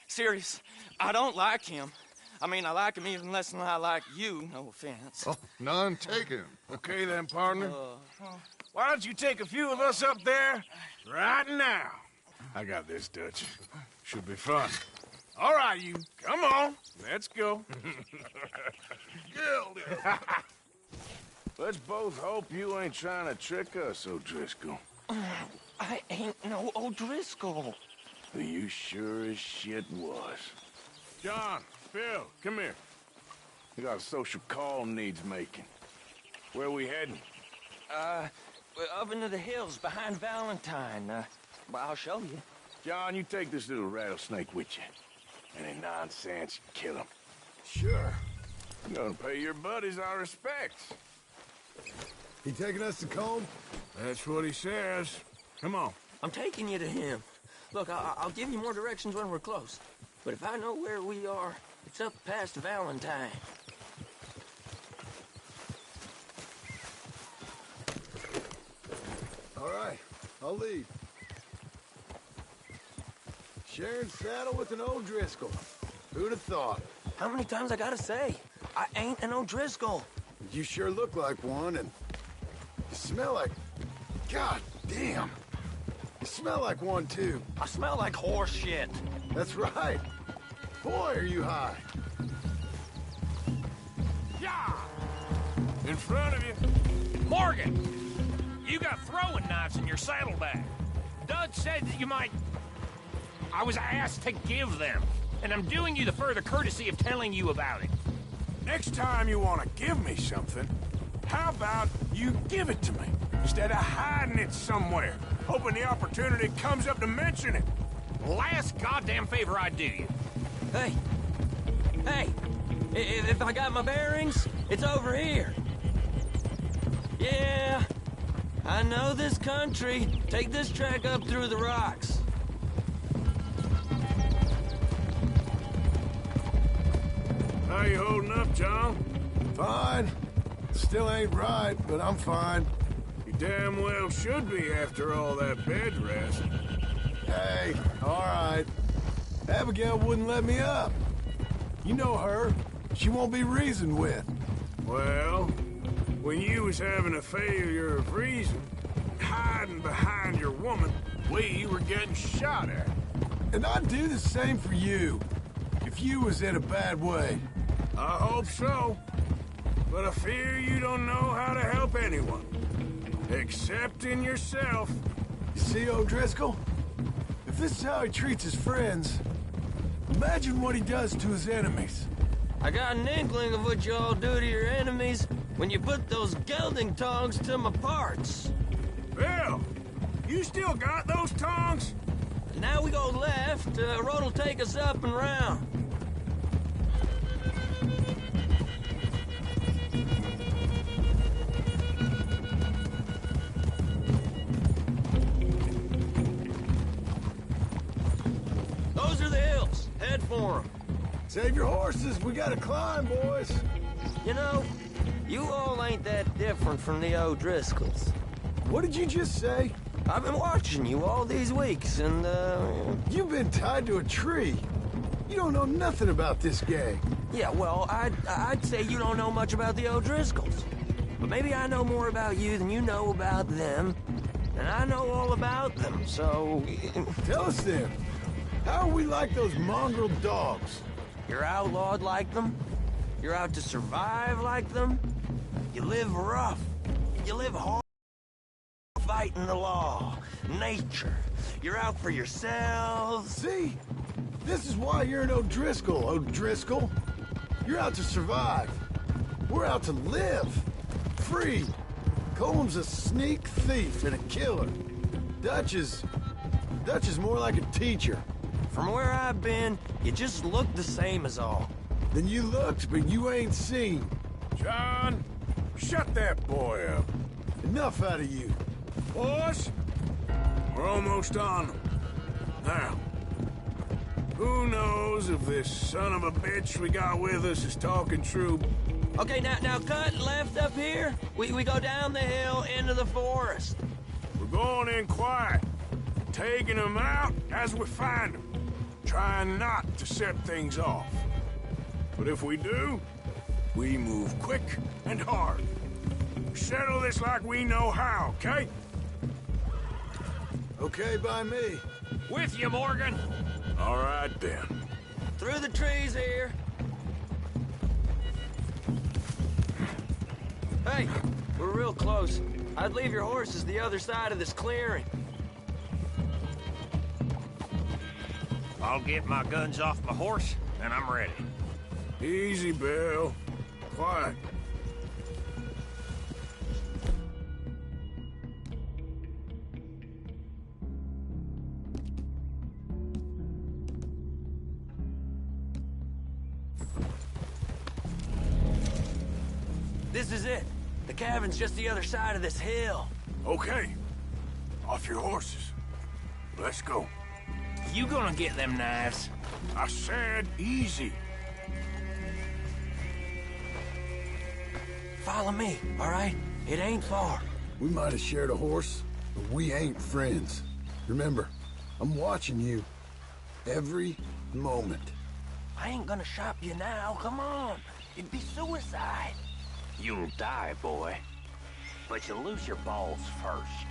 Serious, I don't like him. I mean, I like him even less than I like you, no offense. Oh, none taken. Okay then, partner. Why don't you take a few of us up there right now? I got this, Dutch. Should be fun. All right, you. Come on. Let's go. Let's both hope you ain't trying to trick us, O'Driscoll. I ain't no O'Driscoll. You sure as shit was. John, Phil, come here. We got a social call needs making. Where we heading? Up into the hills behind Valentine. Well, I'll show you. John, you take this little rattlesnake with you. Any nonsense, kill him. Sure. You're gonna pay your buddies our respects. He taking us to Combe? That's what he says. Come on. I'm taking you to him. Look, I'll give you more directions when we're close. But if I know where we are, it's up past Valentine. All right, I'll lead. Sharing saddle with an O'Driscoll. Who'd have thought? How many times I gotta say? I ain't an O'Driscoll. You sure look like one, and you smell like... God damn. You smell like one, too. I smell like horse shit. That's right. Boy, are you high. Yeah! In front of you. Morgan! You got throwing knives in your saddlebag. Dud said that you might... I was asked to give them, and I'm doing you the further courtesy of telling you about it. Next time you want to give me something, how about you give it to me, instead of hiding it somewhere, hoping the opportunity comes up to mention it? Last goddamn favor I'd do you. Hey! Hey! If I got my bearings, it's over here. Yeah, I know this country. Take this track up through the rocks. How you holding up, John? Fine. Still ain't right, but I'm fine. You damn well should be after all that bed rest. Hey, all right. Abigail wouldn't let me up. You know her. She won't be reasoned with. Well, when you was having a failure of reason, hiding behind your woman, we were getting shot at. And I'd do the same for you, if you was in a bad way. I hope so. But I fear you don't know how to help anyone. Except in yourself. You see, O'Driscoll? If this is how he treats his friends, imagine what he does to his enemies. I got an inkling of what you all do to your enemies when you put those gelding tongs to my parts. Bill, you still got those tongs? Now we go left, road'll take us up and round. Those are the hills. Head for them. Save your horses. We gotta climb, boys. You know, you all ain't that different from the O'Driscolls. What did you just say? I've been watching you all these weeks, and, You've been tied to a tree. You don't know nothing about this gang. Yeah, well, I'd say you don't know much about the O'Driscolls. But maybe I know more about you than you know about them. And I know all about them, so... Tell us then. How are we like those mongrel dogs? You're outlawed like them. You're out to survive like them. You live rough. You live hard. Fighting the law. Nature. You're out for yourselves. See? This is why you're an O'Driscoll, O'Driscoll. You're out to survive. We're out to live. Free. Colm's a sneak thief and a killer. Dutch is more like a teacher. From where I've been, you just look the same as all. Then you looked, but you ain't seen. John, shut that boy up. Enough out of you. Boys, we're almost on them. Now, who knows if this son of a bitch we got with us is talking true? Okay, now cut left up here. We go down the hill into the forest. We're going in quiet, taking them out as we find them, trying not to set things off. But if we do, we move quick and hard. Settle this like we know how, okay? Okay by me. With you, Morgan. All right, then. Through the trees here. Hey, we're real close. I'd leave your horses the other side of this clearing. I'll get my guns off my horse, and I'm ready. Easy, Bill. Quiet. This is it. The cabin's just the other side of this hill. Okay. Off your horses. Let's go. You gonna get them knives? I said easy. Follow me, all right? It ain't far. We might have shared a horse, but we ain't friends. Remember, I'm watching you every moment. I ain't gonna shop you now, come on. It'd be suicide. You'll die, boy. But you'll lose your balls first.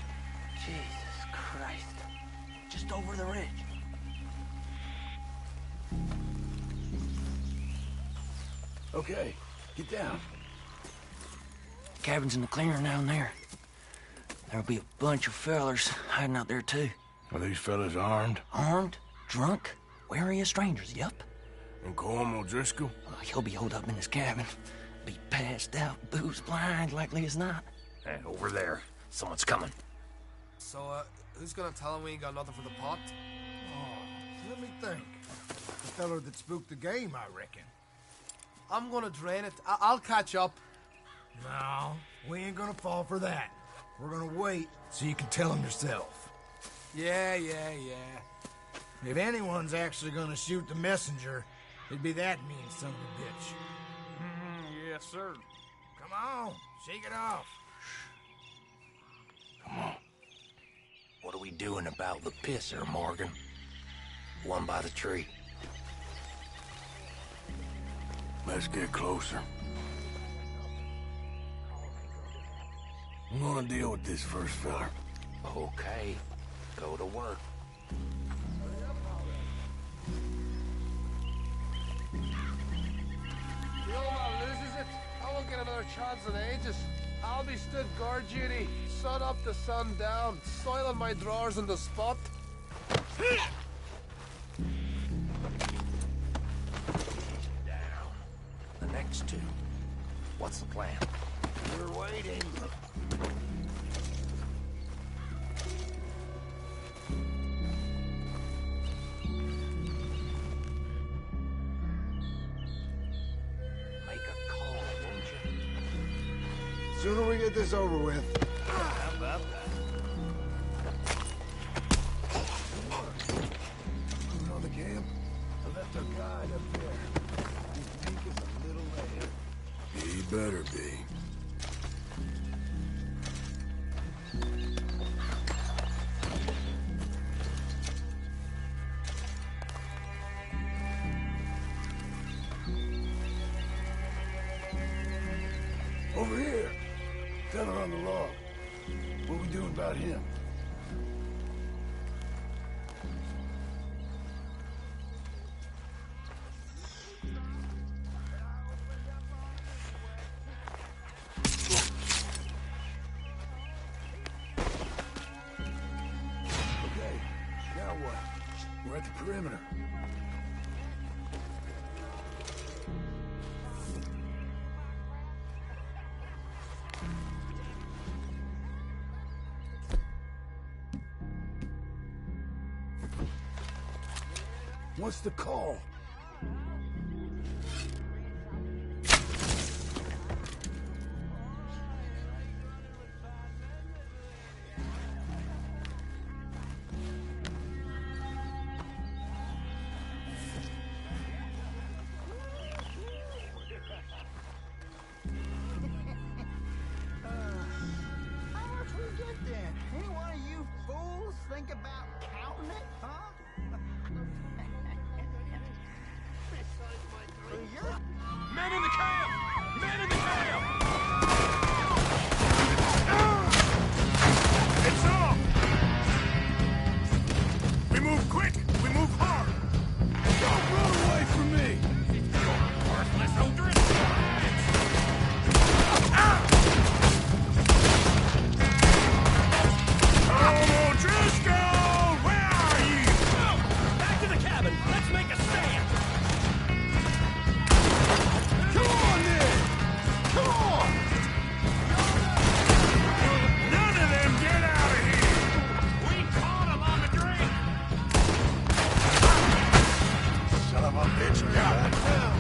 Jesus Christ. Just over the ridge. Okay, get down. Cabin's in the clearing down there. There'll be a bunch of fellers hiding out there, too. Are these fellas armed? Armed? Drunk? Wary of strangers, yup. And Colm O'Driscoll? He'll be holed up in his cabin. Be passed out, booze blind, likely as not. Hey, over there. Someone's coming. So, who's gonna tell him we ain't got nothing for the pot? Oh, let me think. The feller that spooked the game, I reckon. I'm gonna drain it. I'll catch up. No, we ain't gonna fall for that. We're gonna wait so you can tell him yourself. Yeah. If anyone's actually gonna shoot the messenger, it'd be that mean son of a bitch. Yes, sir. Come on, shake it off. Come on. What are we doing about the pisser, Morgan? One by the tree. Let's get closer. I'm gonna deal with this first fella. Okay. Go to work. The old man loses it. I won't get another chance in ages. I'll be stood guard duty, sun up to sun down, soiling my drawers in the spot. Down. The next two. What's the plan? We're waiting. Make a call, won't you? Sooner we get this over with. How about that? You know the camp? I left our guide up there. His beak is a little late. He better be. Over here. Feller on the log. What we doing about him? Okay, now what? We're at the perimeter. What's the call? How much we get then? Any one of you fools think about counting it, huh? Men in the camp! Men in the camp! It's off! We move quick! We move hard! Don't run away from me! Worthless O'Driscoll! Colm O'Driscoll! Where are you? Back to the cabin! Let's make a stand! Come on, then! Come on! None of them get out of here! We caught him on the drink! Son of a bitch, got him!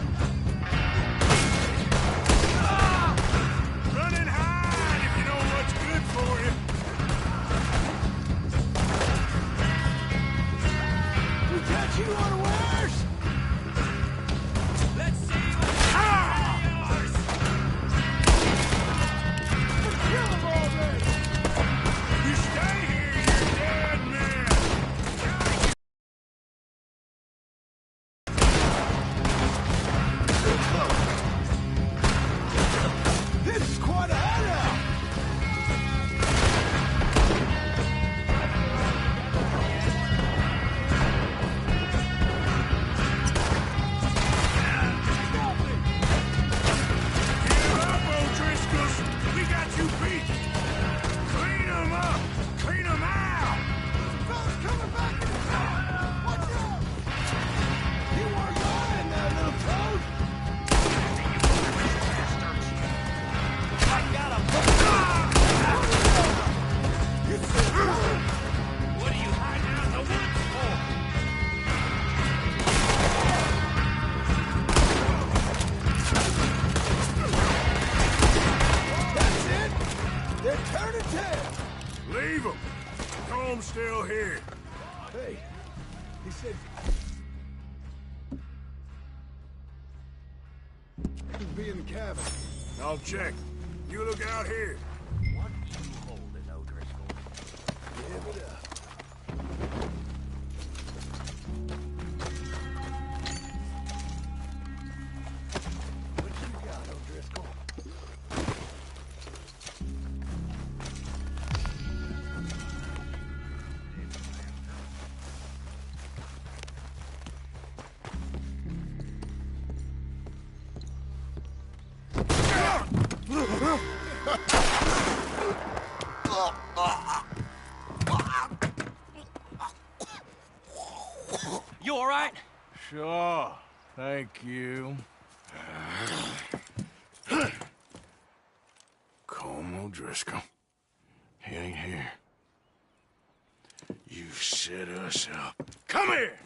Run and hide if you know what's good for you! We got you unawares! Let's see what's yours! Kill them already! You stay here, you're dead men! said... Could be in the cabin. I'll check. You look out here. What you holding, O'Driscoll? Give it up. What you got, O'Driscoll? You all right? Sure. Thank you. Colm O'Driscoll. He ain't here. You set us up. Come here!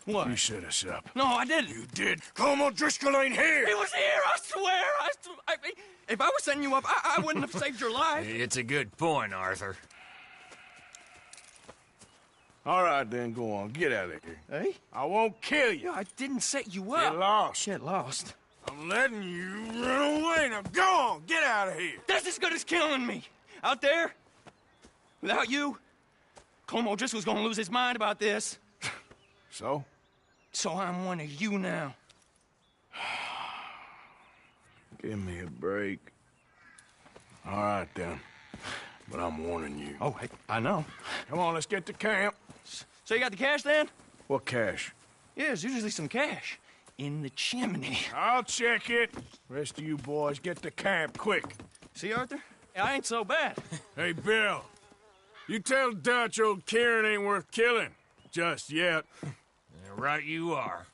What? You set us up. No, I didn't. You did. Colm O'Driscoll ain't here! He was here, I swear! If I was setting you up, I wouldn't have saved your life. It's a good point, Arthur. All right, then, go on. Get out of here. Hey? I won't kill you. I didn't set you up. Get lost. Get lost. I'm letting you run away. Now go on. Get out of here. That's as good as killing me. Out there, without you, Colm O'Driscoll's gonna lose his mind about this. So? So I'm one of you now. Give me a break. All right, then. But I'm warning you. Oh, hey, I know. Come on, let's get to camp. So you got the cash, then? What cash? Yeah, there's usually some cash. In the chimney. I'll check it. Rest of you boys, get to camp, quick. See, Arthur? I ain't so bad. Hey, Bill. You tell Dutch old Kieran ain't worth killing. Just yet. Right you are.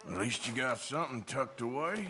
At least you got something tucked away.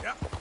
Yep.